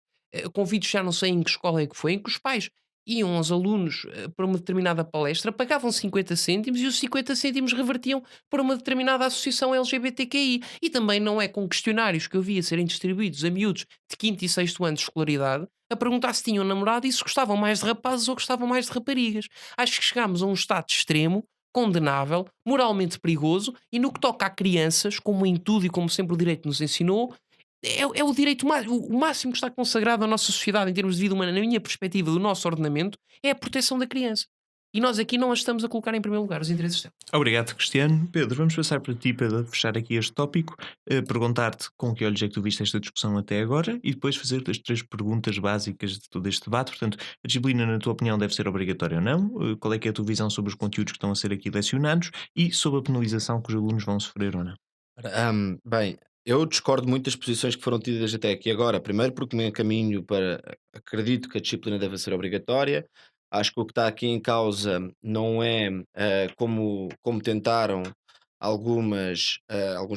convídeos, já não sei em que escola é que foi, em que os pais iam aos alunos para uma determinada palestra, pagavam 50 cêntimos e os 50 cêntimos revertiam para uma determinada associação LGBTQI. E também não é com questionários que eu via serem distribuídos a miúdos de 5º e 6º ano de escolaridade a perguntar se tinham namorado e se gostavam mais de rapazes ou gostavam mais de raparigas. Acho que chegámos a um estado extremo, condenável, moralmente perigoso, e no que toca a crianças, como em tudo e como sempre o direito nos ensinou, é o direito o máximo que está consagrado à nossa sociedade em termos de vida humana, na minha perspectiva do nosso ordenamento, é a proteção da criança. E nós aqui não a estamos a colocar em primeiro lugar, os interesses dela.
Obrigado, Cristiano. Pedro, vamos passar para ti para fechar aqui este tópico, perguntar-te com que olhos é que tu viste esta discussão até agora e depois fazer-te as 3 perguntas básicas de todo este debate. Portanto, a disciplina, na tua opinião, deve ser obrigatória ou não? Qual é que é a tua visão sobre os conteúdos que estão a ser aqui lecionados e sobre a penalização que os alunos vão sofrer ou não?
Bem, eu discordo muito das posições que foram tidas até aqui agora. Primeiro, porque me encaminho para. Acredito que a disciplina deve ser obrigatória. Acho que o que está aqui em causa não é como tentaram alguns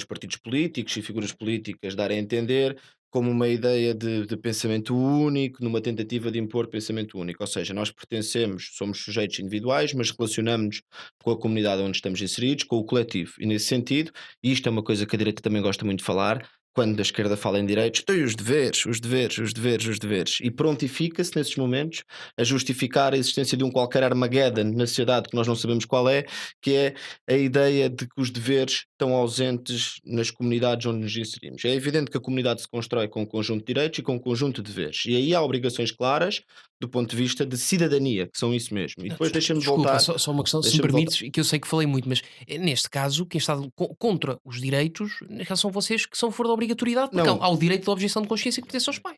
partidos políticos e figuras políticas darem a entender, como uma ideia de pensamento único, numa tentativa de impor pensamento único. Ou seja, nós pertencemos, somos sujeitos individuais, mas relacionamos-nos com a comunidade onde estamos inseridos, com o coletivo. E nesse sentido, e isto é uma coisa que a direita também gosta muito de falar, quando a esquerda fala em direitos, tem os deveres, os deveres, os deveres, os deveres. E prontifica-se nesses momentos a justificar a existência de um qualquer Armageddon na sociedade que nós não sabemos qual é, que é a ideia de que os deveres estão ausentes nas comunidades onde nos inserimos. É evidente que a comunidade se constrói com um conjunto de direitos e com um conjunto de deveres. E aí há obrigações claras do ponto de vista de cidadania, que são isso mesmo. E depois deixa-me
Desculpa,
voltar.
só uma questão, se me
deixa-me voltar.
permites, que eu sei que falei muito, mas neste caso, quem está contra os direitos são vocês que são fora da obrigatoriedade, porque
Não.
há o direito da objeção de consciência que pertence aos pais.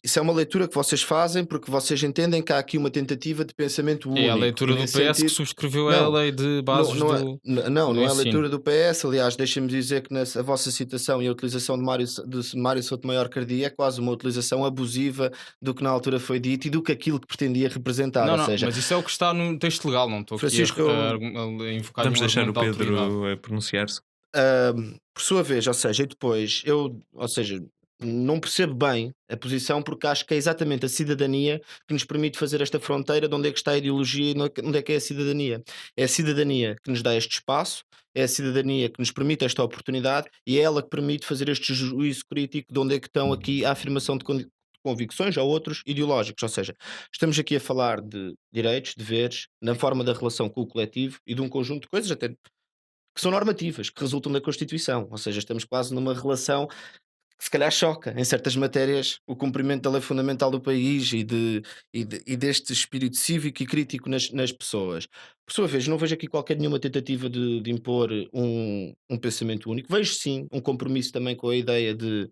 Isso é uma leitura que vocês fazem porque vocês entendem que há aqui uma tentativa de pensamento único.
É a leitura
E
do
nesse
PS que
sentido,
subscreveu
não,
a lei de bases
não,
do.
não é a
ensino.
leitura do PS. Aliás, deixem-me dizer que a vossa citação e a utilização de Mário Sotomayor Cardia é quase uma utilização abusiva do que na altura foi dito e do que aquilo que pretendia representar.
Não,
Ou seja,
mas isso é o que está no texto legal, não estou aqui
Francisco,
a invocar
Vamos
nenhum
deixar o
argumento de autoridade.
Pedro pronunciar-se.
por sua vez, ou seja, e depois ou seja, não percebo bem a posição porque acho que é exatamente a cidadania que nos permite fazer esta fronteira de onde é que está a ideologia e onde é que é a cidadania. É a cidadania que nos dá este espaço, é a cidadania que nos permite esta oportunidade e é ela que permite fazer este juízo crítico de onde é que estão aqui a afirmação de convicções ou outros ideológicos. Ou seja, estamos aqui a falar de direitos, deveres, na forma da relação com o coletivo e de um conjunto de coisas até que são normativas, que resultam da Constituição. Ou seja, estamos quase numa relação que se calhar choca em certas matérias o cumprimento da lei fundamental do país e deste espírito cívico e crítico nas pessoas. Por sua vez, não vejo aqui qualquer nenhuma tentativa de impor um pensamento único. Vejo sim um compromisso também com a ideia de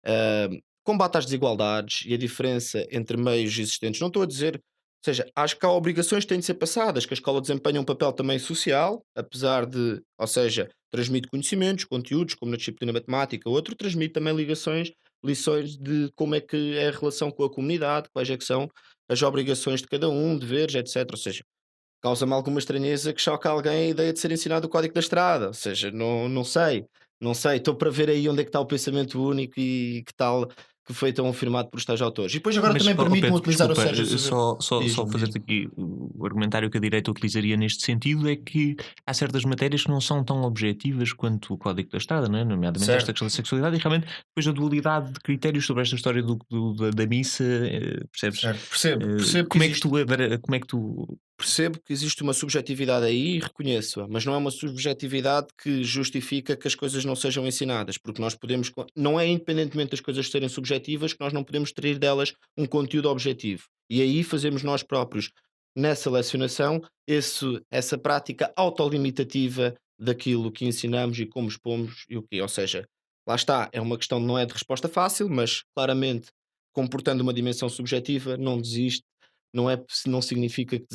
ah, combate às desigualdades e a diferença entre meios existentes. Não estou a dizer, ou seja, acho que há obrigações que têm de ser passadas, que a escola desempenha um papel também social, apesar de, ou seja, transmite conhecimentos, conteúdos, como na disciplina matemática, outro transmite também lições de como é que é a relação com a comunidade, quais é que são as obrigações de cada um, deveres, etc. Ou seja, causa-me alguma estranheza que choca alguém a ideia de ser ensinado o código da estrada, ou seja, não sei, não sei, estou para ver aí onde é que está o pensamento único e que tal que foi tão afirmado por tais autores. E depois agora
Mas,
também permite-me
Pedro,
utilizar o
desculpa,
Sérgio Sousa.
só
Diz-me,
fazer-te aqui o argumentário que a direita utilizaria neste sentido é que há certas matérias que não são tão objetivas quanto o Código da Estrada, não é? Nomeadamente esta
Certo.
questão da sexualidade e realmente depois a dualidade de critérios sobre esta história da missa, percebes?
Certo, percebo
Como é que como é que tu
percebo que existe uma subjetividade aí e reconheço-a, mas não é uma subjetividade que justifica que as coisas não sejam ensinadas, porque nós podemos, não é independentemente das coisas serem subjetivas que nós não podemos extrair delas um conteúdo objetivo. E aí fazemos nós próprios, nessa lecionação, essa prática autolimitativa daquilo que ensinamos e como expomos e o quê. Ou seja, lá está, é uma questão, não é de resposta fácil, mas claramente, comportando uma dimensão subjetiva, não desiste, não significa que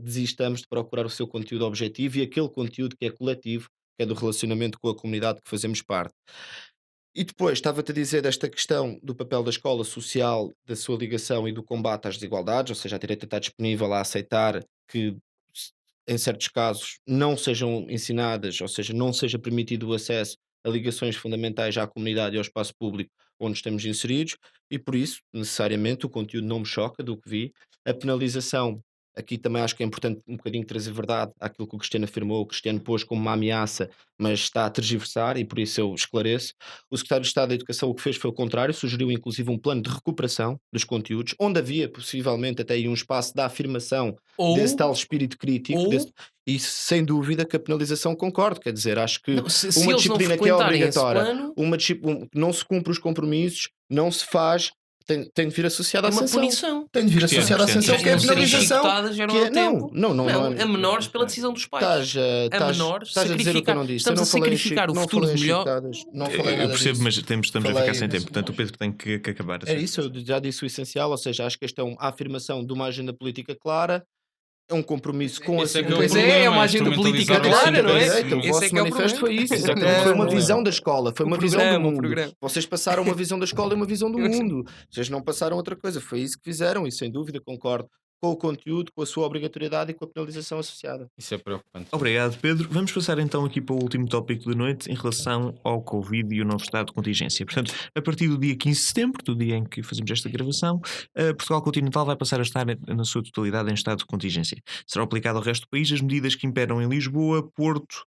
desistamos de procurar o seu conteúdo objetivo e aquele conteúdo que é coletivo, que é do relacionamento com a comunidade que fazemos parte. E depois estava-te a dizer desta questão do papel da escola social, da sua ligação e do combate às desigualdades, ou seja, a direita está disponível a aceitar que, em certos casos, não sejam ensinadas, ou seja, não seja permitido o acesso a ligações fundamentais à comunidade e ao espaço público onde estamos inseridos, e por isso, necessariamente, o conteúdo não me choca do que vi. A penalização, aqui também acho que é importante um bocadinho trazer verdade àquilo que o Cristiano afirmou, o Cristiano pôs como uma ameaça, mas está a tergiversar, e por isso eu esclareço. O secretário de Estado da Educação o que fez foi o contrário, sugeriu inclusive um plano de recuperação dos conteúdos, onde havia possivelmente até aí um espaço da afirmação desse
Ou,
tal espírito crítico,
ou
e sem dúvida que a penalização concordo, quer dizer, acho que
não, se
uma
eles não
disciplina que é
frequentarem esse
obrigatória,
plano,
não se cumpre os compromissos, não se faz, tem de vir associada
é
à
uma
sanção.
punição.
Tem de vir
Cristiano,
associada à
Cristiano,
sanção, que é a
Não serem
penalização.
chicotadas já
Que
não
é,
há tempo.
não,
A menores pela decisão dos pais.
Estás
A menores,
a dizer o que eu não disse.
estamos
Eu
a
não falei em
sacrificar o
não
futuro
falei
de
em
melhor.
chicotadas, não falei
eu
nada
percebo,
disso.
mas estamos a
Falei-
ficar sem tempo, portanto o Pedro tem que acabar.
É
assim.
isso, eu já disse o essencial, ou seja, acho que esta é a afirmação de uma agenda política clara, é um compromisso com a
Esse é que é o
Pois
problema,
é uma agenda política
instrumentalizar
clara, não é?
Direita, o
Esse
vosso
é que é o
manifesto foi
problema.
isso, exatamente. Foi uma
Problema.
visão da escola, foi
O
uma visão do
programa, o
mundo.
programa.
Vocês passaram uma visão da escola e uma visão do
Eu sei.
mundo. Vocês não passaram outra coisa, foi isso que fizeram e sem dúvida concordo com o conteúdo, com a sua obrigatoriedade e com a penalização associada.
Isso é preocupante.
Obrigado, Pedro. Vamos passar então aqui para o último tópico da noite em relação ao Covid e o novo estado de contingência. Portanto, a partir do dia 15 de setembro, do dia em que fazemos esta gravação, Portugal Continental vai passar a estar na sua totalidade em estado de contingência. Serão aplicado ao resto do país as medidas que imperam em Lisboa, Porto,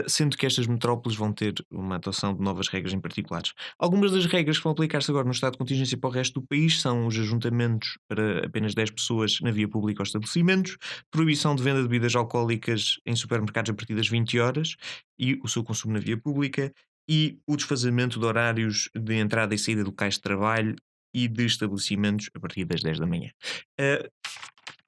sendo que estas metrópoles vão ter uma adoção de novas regras em particulares. Algumas das regras que vão aplicar-se agora no estado de contingência para o resto do país são os ajuntamentos para apenas 10 pessoas na via pública ou estabelecimentos, proibição de venda de bebidas alcoólicas em supermercados a partir das 20 horas e o seu consumo na via pública, e o desfazamento de horários de entrada e saída de locais de trabalho e de estabelecimentos a partir das 10 da manhã.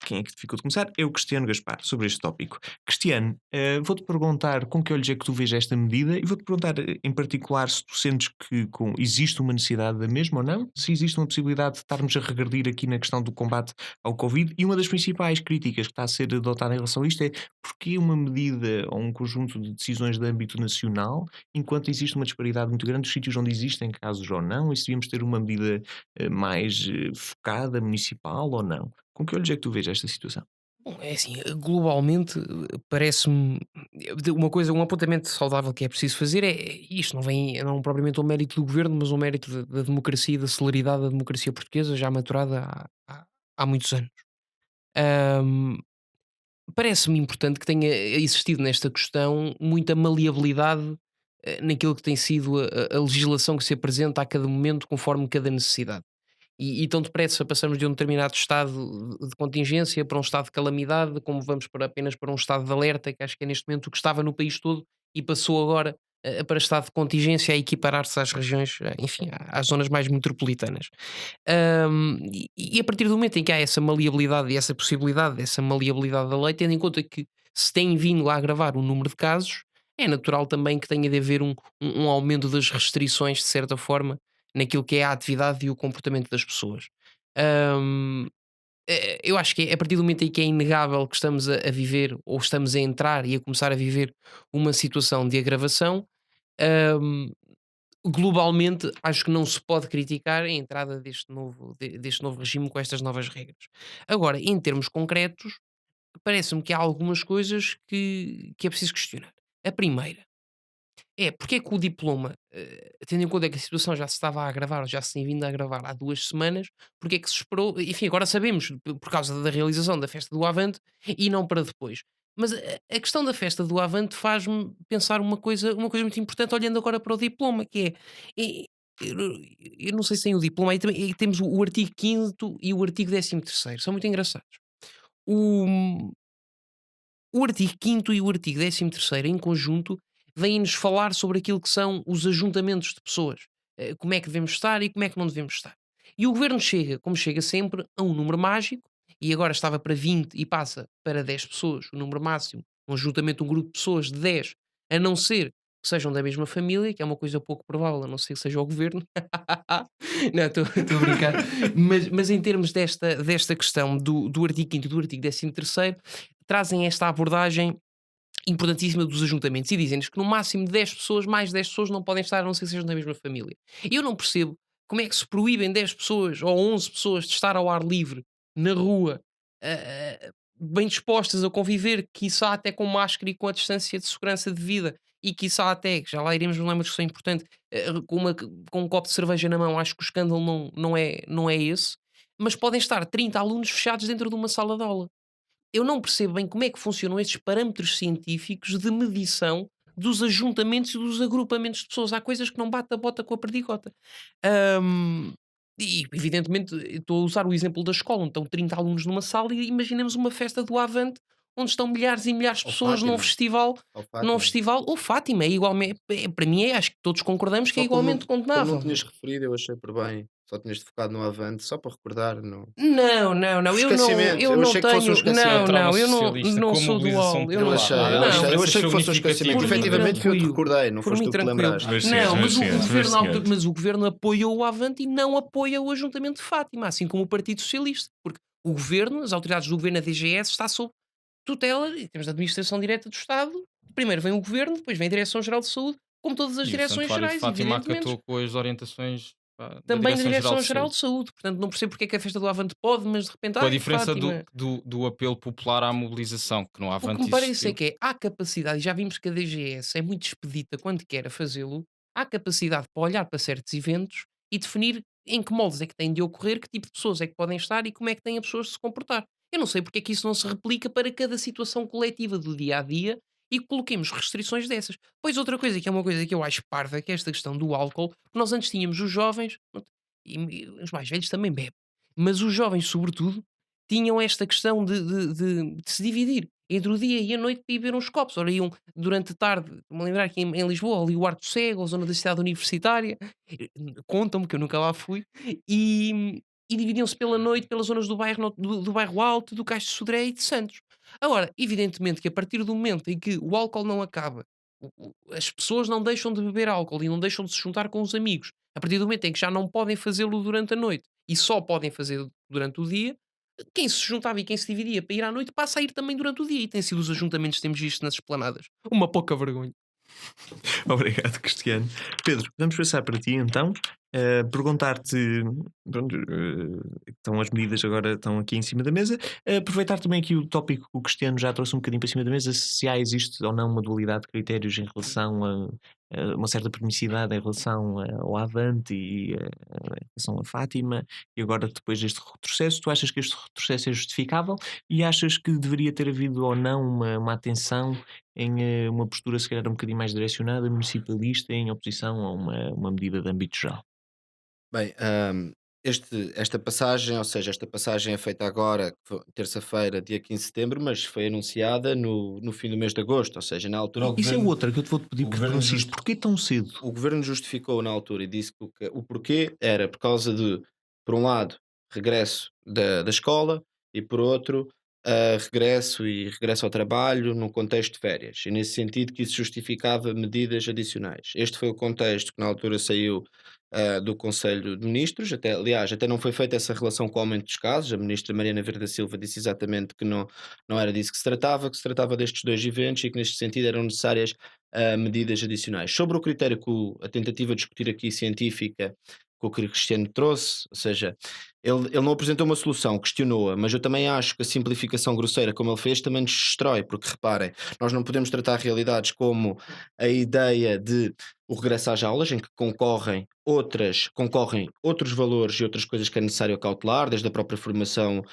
Quem é que ficou de começar? Eu, Cristiano Gaspar, sobre este tópico. Cristiano, vou-te perguntar com que olhos é que tu vês esta medida e vou-te perguntar em particular se tu sentes que existe uma necessidade da mesma ou não, se existe uma possibilidade de estarmos a regredir aqui na questão do combate ao Covid, e uma das principais críticas que está a ser adotada em relação a isto é porque uma medida ou um conjunto de decisões de âmbito nacional, enquanto existe uma disparidade muito grande dos sítios onde existem casos ou não, e se devíamos ter uma medida mais focada, municipal ou não. Com que olhos é que tu vês esta situação?
Bom, é assim, globalmente parece-me uma coisa, um apontamento saudável que é preciso fazer isto não vem, não propriamente um mérito do governo, mas um mérito da democracia e da celeridade da democracia portuguesa já maturada há muitos anos. Ahm, Parece-me importante que tenha existido nesta questão muita maleabilidade naquilo que tem sido a legislação que se apresenta a cada momento conforme cada necessidade. e tão depressa passamos de um determinado estado de contingência para um estado de calamidade, como vamos apenas para um estado de alerta, que acho que é neste momento o que estava no país todo e passou agora para estado de contingência a equiparar-se às regiões, enfim, às zonas mais metropolitanas. E a partir do momento em que há essa maleabilidade e essa possibilidade dessa maleabilidade da lei, tendo em conta que se tem vindo a agravar o número de casos, é natural também que tenha de haver um aumento das restrições, de certa forma, naquilo que é a atividade e o comportamento das pessoas. Ahm, eu acho que a partir do momento em que é inegável que estamos a viver, ou estamos a entrar e a começar a viver uma situação de agravação, ahm, globalmente acho que não se pode criticar a entrada deste novo regime com estas novas regras. Agora, em termos concretos, parece-me que há algumas coisas que é preciso questionar. A primeira é porque é que o diploma, tendo em conta que a situação já se estava a agravar, ou já se tem vindo a agravar há 2 semanas, porque é que se esperou? Enfim, agora sabemos, por causa da realização da festa do Avante e não para depois. Mas a questão da festa do Avante faz-me pensar uma coisa muito importante, olhando agora para o diploma, que é, eu não sei se tem o diploma, aí também, temos o artigo 5º e o artigo 13º, são muito engraçados. O, o artigo 5º e o artigo 13º em conjunto vêm-nos falar sobre aquilo que são os ajuntamentos de pessoas, como é que devemos estar e como é que não devemos estar. E o governo chega, como chega sempre, a um número mágico, e agora estava para 20 e passa para 10 pessoas, o número máximo, um ajuntamento, um grupo de pessoas de 10, a não ser que sejam da mesma família, que é uma coisa pouco provável, a não ser que seja o governo. Não, estou a brincar. Mas em termos desta questão do artigo 5º e do artigo 13º, trazem esta abordagem importantíssima dos ajuntamentos e dizem-nos que no máximo 10 pessoas, mais 10 pessoas não podem estar a não ser que sejam da mesma família. E eu não percebo como é que se proíbem 10 pessoas ou 11 pessoas de estar ao ar livre, na rua, bem dispostas a conviver, quiçá até com máscara e com a distância de segurança devida, e quiçá até, que já lá iremos, não é uma discussão importante, com um copo de cerveja na mão. Acho que o escândalo não é esse, mas podem estar 30 alunos fechados dentro de uma sala de aula. Eu não percebo bem como é que funcionam estes parâmetros científicos de medição dos ajuntamentos e dos agrupamentos de pessoas. Há coisas que não bate a bota com a perdigota. Ahm, e, evidentemente, eu estou a usar o exemplo da escola, onde estão 30 alunos numa sala e imaginemos uma festa do Avante, onde estão milhares e milhares de
Ou
pessoas num
Fátima.
festival,
Ou
num
Fátima.
festival, ou Fátima, é igualmente, para mim acho que todos concordamos que é
Só como
igualmente
como não
condenável.
tinhas referido, eu achei por bem. Só tinhas focado no Avante, só para recordar. Não.
Não, não, não,
Esquecimento,
eu
eu
não
achei que fosse um
tenho,
esquecimento.
não,
Trama
não, eu
socialista
não
com
sou do
mobilização
UOL, eu
Eu
não,
achei,
popular.
eu
não,
achei, eu
Diferenças
achei que fosse um esquecimento.
significativas.
Por mim
Efetivamente fui eu que
tranquilo.
recordei, não
Por
foste
mim
tu que te
tranquilo.
lembraste.
Meus
Não,
senhores,
mas
meus
o
senhores,
governo,
meus
na altura,
senhores.
mas o governo apoia o Avante e não apoia o ajuntamento de Fátima, assim como o Partido Socialista, porque o governo, as autoridades do governo, a DGS, está sob tutela, em termos de administração direta do Estado. Primeiro vem o governo, depois vem a Direção-Geral de Saúde, como todas as
E o
direções
Santuário de
gerais,
Fátima
evidentemente.
acatou com as orientações da
Também da
Direção-Geral de
Direção-Geral
Saúde.
de Saúde. Portanto, não percebo porque é que a festa do Avante pode, mas de repente,
Com a
ai,
diferença
Fátima.
do apelo popular à mobilização, que no
O que
Avante
me parece é
existiu.
que há capacidade, e já vimos que a DGS é muito expedita quando quer a fazê-lo, há capacidade para olhar para certos eventos e definir em que moldes é que têm de ocorrer, que tipo de pessoas é que podem estar e como é que têm as pessoas de se comportar. Eu não sei porque é que isso não se replica para cada situação coletiva do dia a dia e coloquemos restrições dessas. Pois outra coisa que é uma coisa que eu acho parva, que é esta questão do álcool, porque nós antes tínhamos os jovens, e os mais velhos também bebem, mas os jovens, sobretudo, tinham esta questão de se dividir entre o dia e a noite para ir beber uns copos. Ora, iam durante a tarde, me lembrar que em Lisboa, ali o Arco Cego, a zona da cidade universitária, contam-me que eu nunca lá fui, e dividiam-se pela noite pelas zonas do bairro, do bairro Alto, do Cais de Sodré e de Santos. Agora, evidentemente que a partir do momento em que o álcool não acaba, as pessoas não deixam de beber álcool e não deixam de se juntar com os amigos, a partir do momento em que já não podem fazê-lo durante a noite e só podem fazer durante o dia, quem se juntava e quem se dividia para ir à noite passa a ir também durante o dia. E tem sido os ajuntamentos que temos visto nas esplanadas. Uma pouca vergonha.
Obrigado, Cristiano. Pedro, vamos passar para ti então. Perguntar-te, pronto, estão as medidas agora estão aqui em cima da mesa. Aproveitar também aqui o tópico que o Cristiano já trouxe um bocadinho para cima da mesa, se há, existe ou não uma dualidade de critérios em relação a uma certa permissividade em relação ao Avante e em relação a Fátima, e agora depois deste retrocesso, tu achas que este retrocesso é justificável e achas que deveria ter havido ou não uma atenção em uma postura se calhar um bocadinho mais direcionada, municipalista, em oposição a uma medida de âmbito geral?
Bem, esta passagem, ou seja, esta passagem é feita agora, que foi terça-feira, dia 15 de setembro, mas foi anunciada no fim do mês de agosto, ou seja, na altura
Isso é outra que eu te vou pedir
o
para
governo
Francisco. Porquê tão cedo?
o governo justificou na altura e disse que o porquê era por causa de, por um lado, regresso da escola e por outro, regresso ao trabalho num contexto de férias. E nesse sentido que isso justificava medidas adicionais. Este foi o contexto que na altura saiu do Conselho de Ministros. Até, aliás, até não foi feita essa relação com o aumento dos casos. A ministra Mariana Verde da Silva disse exatamente que não era disso que se tratava destes dois eventos e que neste sentido eram necessárias medidas adicionais. Sobre o critério a tentativa de discutir aqui científica que o Cristiano trouxe, ou seja, ele não apresentou uma solução, questionou-a, mas eu também acho que a simplificação grosseira como ele fez também nos destrói, porque reparem, nós não podemos tratar realidades como a ideia de o regresso às aulas, em que concorrem outros valores e outras coisas que é necessário cautelar, desde a própria formação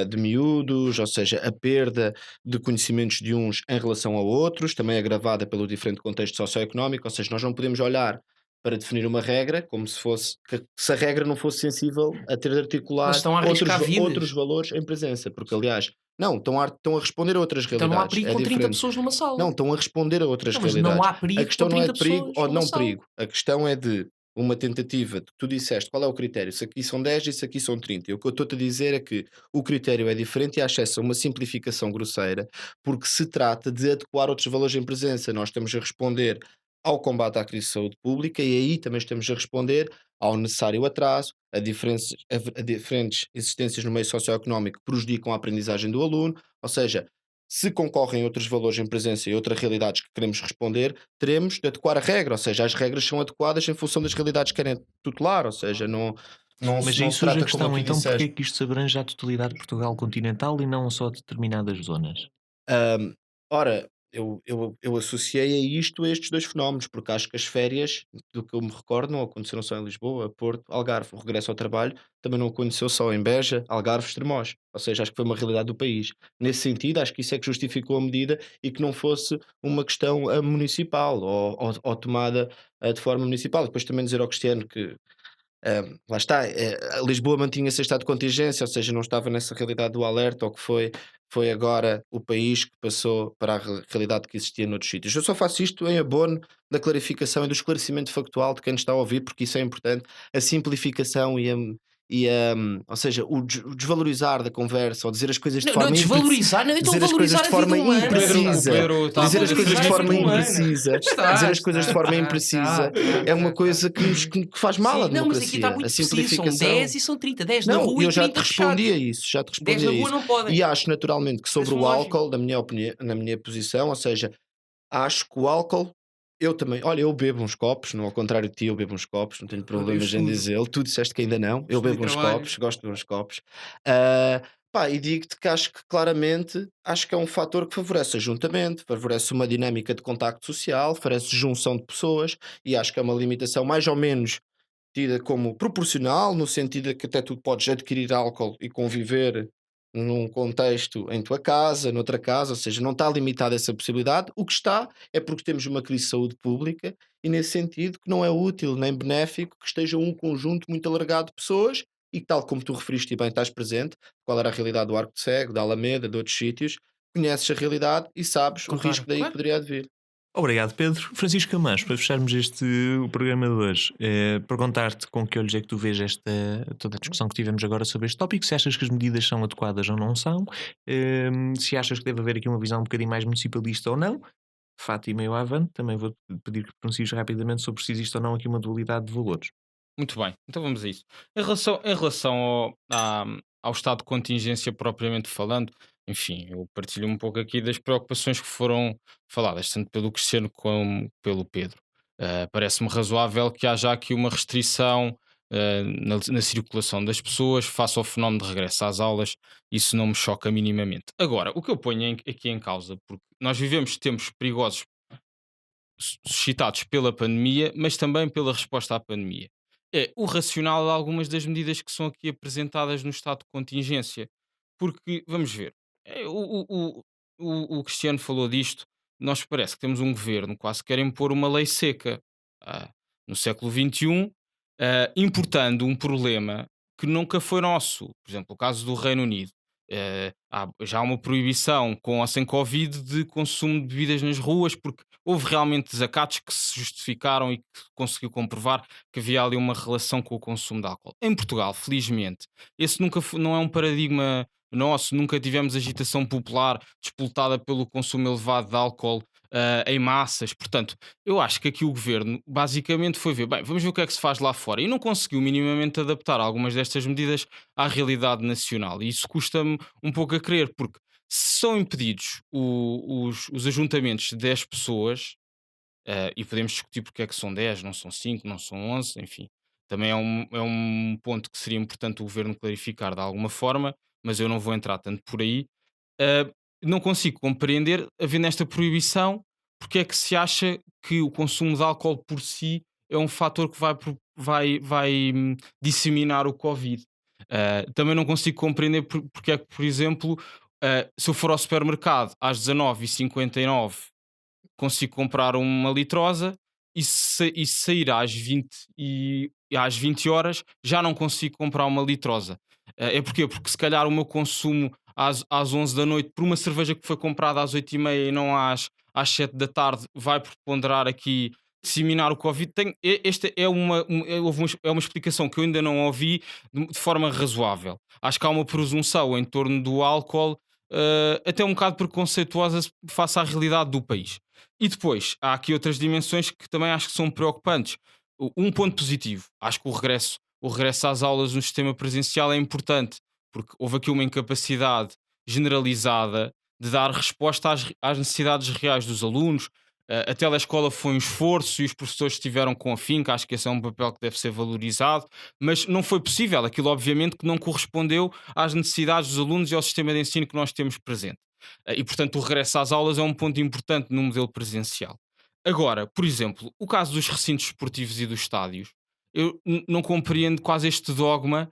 de miúdos, ou seja, a perda de conhecimentos de uns em relação a outros, também agravada pelo diferente contexto socioeconómico, ou seja, nós não podemos olhar para definir uma regra como se fosse, que se a regra não fosse sensível a ter de
Mas
articular
estão a arriscar vidas.
outros valores em presença, porque aliás, não, estão a responder a outras
Então não há
realidades,
perigo
é
com 30
diferente.
pessoas numa sala.
Não, estão a responder a outras
Não, mas
realidades.
não há
A
perigo
questão
com
não é
30
de perigo
pessoas
ou
numa
não
sala.
perigo, a questão é de uma tentativa, tu disseste qual é o critério, se aqui são 10 e se aqui são 30. E o que eu estou-te a dizer é que o critério é diferente e acho essa uma simplificação grosseira, porque se trata de adequar outros valores em presença. Nós estamos a responder ao combate à crise de saúde pública e aí também estamos a responder ao necessário atraso, a diferentes existências no meio socioeconómico que prejudicam a aprendizagem do aluno, ou seja, se concorrem outros valores em presença e outras realidades que queremos responder, teremos de adequar a regra, ou seja, as regras são adequadas em função das realidades que querem tutelar, ou seja,
Mas
não
aí
se
surge a
trata como
questão,
aqui
então, porque é
disseste.
que isto se abrange à totalidade de Portugal continental e não só a determinadas zonas?
Ahm, ora, eu associei a isto a estes dois fenómenos, porque acho que as férias, do que eu me recordo, não aconteceram só em Lisboa, Porto, Algarve. O regresso ao trabalho também não aconteceu só em Beja, Algarve, Estremoz. Ou seja, acho que foi uma realidade do país. Nesse sentido, acho que isso é que justificou a medida e que não fosse uma questão municipal ou tomada de forma municipal. Depois também dizer ao Cristiano que lá está, Lisboa mantinha-se em estado de contingência, ou seja, não estava nessa realidade do alerta, ou que foi agora o país que passou para a realidade que existia noutros sítios. Eu só faço isto em abono da clarificação e do esclarecimento factual de quem nos está a ouvir, porque isso é importante, a simplificação ou seja, o desvalorizar da conversa, ou dizer as coisas de
Não, não é
forma
desvalorizar, não é então
dizer as coisas
valorizar
de
a vida
forma
humana.
imprecisa,
O Pedro está a
dizer as
fazer
coisas de
essa
forma
pergunta.
imprecisa, dizer as coisas de forma imprecisa é uma coisa que faz mal à
Sim, não, mas aqui está
democracia.
muito
A
preciso. São
simplificação.
10 e são 30. 10 na
Não,
rua
eu
e
já
30
te respondi a
fechados.
isso, já te
10
respondi
na
a
rua
isso.
não podem.
E acho naturalmente que sobre
Parece-me
o
lógico.
álcool, na minha posição, ou seja, acho que o álcool, eu também, olha, eu bebo uns copos, não ao contrário de ti, eu bebo uns copos, não tenho problemas em
estudo.
dizê-lo. Tu disseste que ainda não, eu
Estudo e
bebo uns
trabalho.
copos, gosto de uns copos. Ah, pá, e digo-te que acho que claramente acho que é um fator que favorece ajuntamento, favorece uma dinâmica de contacto social, favorece junção de pessoas e acho que é uma limitação mais ou menos tida como proporcional, no sentido de que até tu podes adquirir álcool e conviver num contexto em tua casa, noutra casa, ou seja, não está limitada essa possibilidade. O que está é porque temos uma crise de saúde pública e, nesse sentido, que não é útil nem benéfico que esteja um conjunto muito alargado de pessoas e, tal como tu referiste e bem estás presente, qual era a realidade do Arco de Cego, da Alameda, de outros sítios, conheces a realidade e sabes o
Claro,
risco daí que
claro.
poderia advir.
Obrigado, Pedro. Francisco Camacho, para fecharmos o programa de hoje, perguntar-te com que olhos é que tu vês toda a discussão que tivemos agora sobre este tópico, se achas que as medidas são adequadas ou não são, se achas que deve haver aqui uma visão um bocadinho mais municipalista ou não. Fátima e o Avante, também vou pedir que pronuncies rapidamente sobre se existe ou não aqui uma dualidade de valores.
Muito bem, então vamos a isso. Em relação ao estado de contingência propriamente falando, enfim, eu partilho um pouco aqui das preocupações que foram faladas, tanto pelo Cristiano como pelo Pedro. Parece-me razoável que haja aqui uma restrição na circulação das pessoas face ao fenómeno de regresso às aulas, isso não me choca minimamente. Agora, o que eu ponho aqui em causa, porque nós vivemos tempos perigosos suscitados pela pandemia, mas também pela resposta à pandemia. É o racional de algumas das medidas que são aqui apresentadas no estado de contingência. Porque, vamos ver, o Cristiano falou disto, nós parece que temos um governo que quase quer impor uma lei seca no século XXI, importando um problema que nunca foi nosso. Por exemplo, o caso do Reino Unido. Há já uma proibição com ou sem Covid de consumo de bebidas nas ruas, porque houve realmente desacatos que se justificaram e que conseguiu comprovar que havia ali uma relação com o consumo de álcool. Em Portugal, felizmente, esse não é um paradigma nosso, nunca tivemos agitação popular disputada pelo consumo elevado de álcool em massas. Portanto, eu acho que aqui o governo basicamente foi ver, bem, vamos ver o que é que se faz lá fora, e não conseguiu minimamente adaptar algumas destas medidas à realidade nacional. E isso custa-me um pouco a crer, porque se são impedidos os ajuntamentos de 10 pessoas, e podemos discutir porque é que são 10, não são 5, não são 11, enfim, também é um ponto que seria importante o governo clarificar de alguma forma, mas eu não vou entrar tanto por aí. Uh, não consigo compreender, havendo esta proibição, porque é que se acha que o consumo de álcool por si é um fator que vai disseminar o Covid. Também não consigo compreender porque é que, por exemplo, se eu for ao supermercado às 19h59 consigo comprar uma litrosa e sair às 20 horas já não consigo comprar uma litrosa. É porquê? Porque se calhar o meu consumo às 11 da noite por uma cerveja que foi comprada às 8h30 e não às 7 da tarde vai preponderar aqui disseminar o Covid. Esta é uma explicação que eu ainda não ouvi de forma razoável. Acho que há uma presunção em torno do álcool até um bocado preconceituosa face à realidade do país. E depois, há aqui outras dimensões que também acho que são preocupantes. Um ponto positivo, acho que o regresso às aulas no sistema presencial é importante, porque houve aqui uma incapacidade generalizada de dar resposta às necessidades reais dos alunos. A telescola foi um esforço e os professores estiveram com afinco, acho que esse é um papel que deve ser valorizado, mas não foi possível, aquilo obviamente que não correspondeu às necessidades dos alunos e ao sistema de ensino que nós temos presente. E portanto o regresso às aulas é um ponto importante no modelo presencial. Agora, por exemplo, o caso dos recintos esportivos e dos estádios, eu não compreendo quase este dogma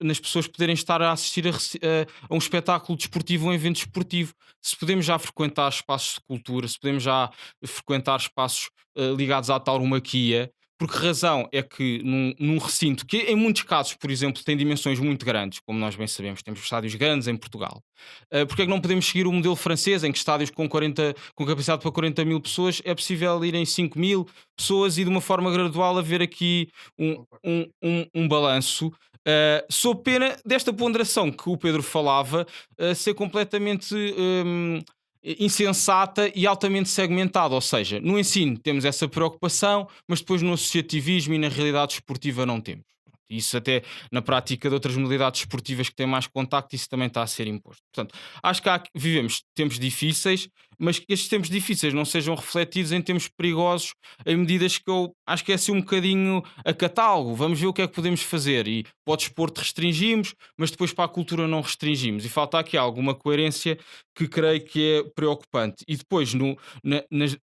nas pessoas poderem estar a assistir a um espetáculo desportivo ou um evento esportivo. Se podemos já frequentar espaços de cultura, se podemos já frequentar espaços ligados à tauromaquia, por que razão é que num recinto que em muitos casos, por exemplo, tem dimensões muito grandes, como nós bem sabemos, temos estádios grandes em Portugal, porque é que não podemos seguir o modelo francês, em que estádios com capacidade para 40 mil pessoas é possível irem 5 mil pessoas e de uma forma gradual haver aqui um balanço, sob pena desta ponderação que o Pedro falava ser completamente insensata e altamente segmentada. Ou seja, no ensino temos essa preocupação, mas depois no associativismo e na realidade esportiva não temos. Isso até na prática de outras modalidades esportivas que têm mais contacto, isso também está a ser imposto. Portanto, acho que vivemos tempos difíceis, mas que estes tempos difíceis não sejam refletidos em tempos perigosos, em medidas que eu acho que é assim um bocadinho a catálogo. Vamos ver o que é que podemos fazer. E para o desporto restringimos, mas depois para a cultura não restringimos. E falta aqui alguma coerência que creio que é preocupante. E depois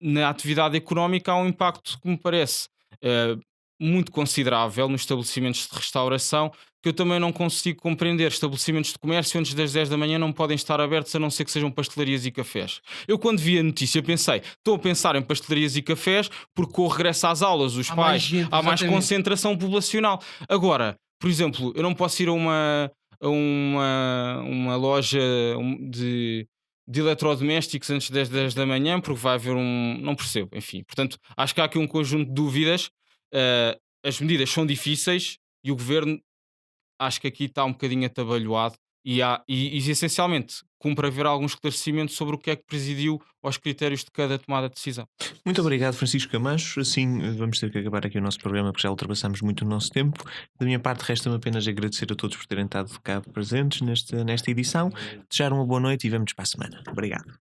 na atividade económica há um impacto que me parece muito considerável nos estabelecimentos de restauração, que eu também não consigo compreender. Estabelecimentos de comércio antes das 10 da manhã não podem estar abertos a não ser que sejam pastelarias e cafés. Eu quando vi a notícia pensei, estou a pensar em pastelarias e cafés porque com o regresso às aulas os pais, há mais concentração populacional. Agora, por exemplo, eu não posso ir a uma loja de eletrodomésticos antes das 10 da manhã porque vai haver não percebo, enfim. Portanto, acho que há aqui um conjunto de dúvidas. As medidas são difíceis e o governo acho que aqui está um bocadinho atabalhoado e essencialmente cumpre haver algum esclarecimento sobre o que é que presidiu aos critérios de cada tomada de decisão.
Muito obrigado, Francisco Camacho. Assim vamos ter que acabar aqui o nosso programa porque já ultrapassamos muito o nosso tempo. Da minha parte resta-me apenas agradecer a todos por terem estado cá presentes nesta edição, desejar uma boa noite e vemo-nos para a semana. Obrigado.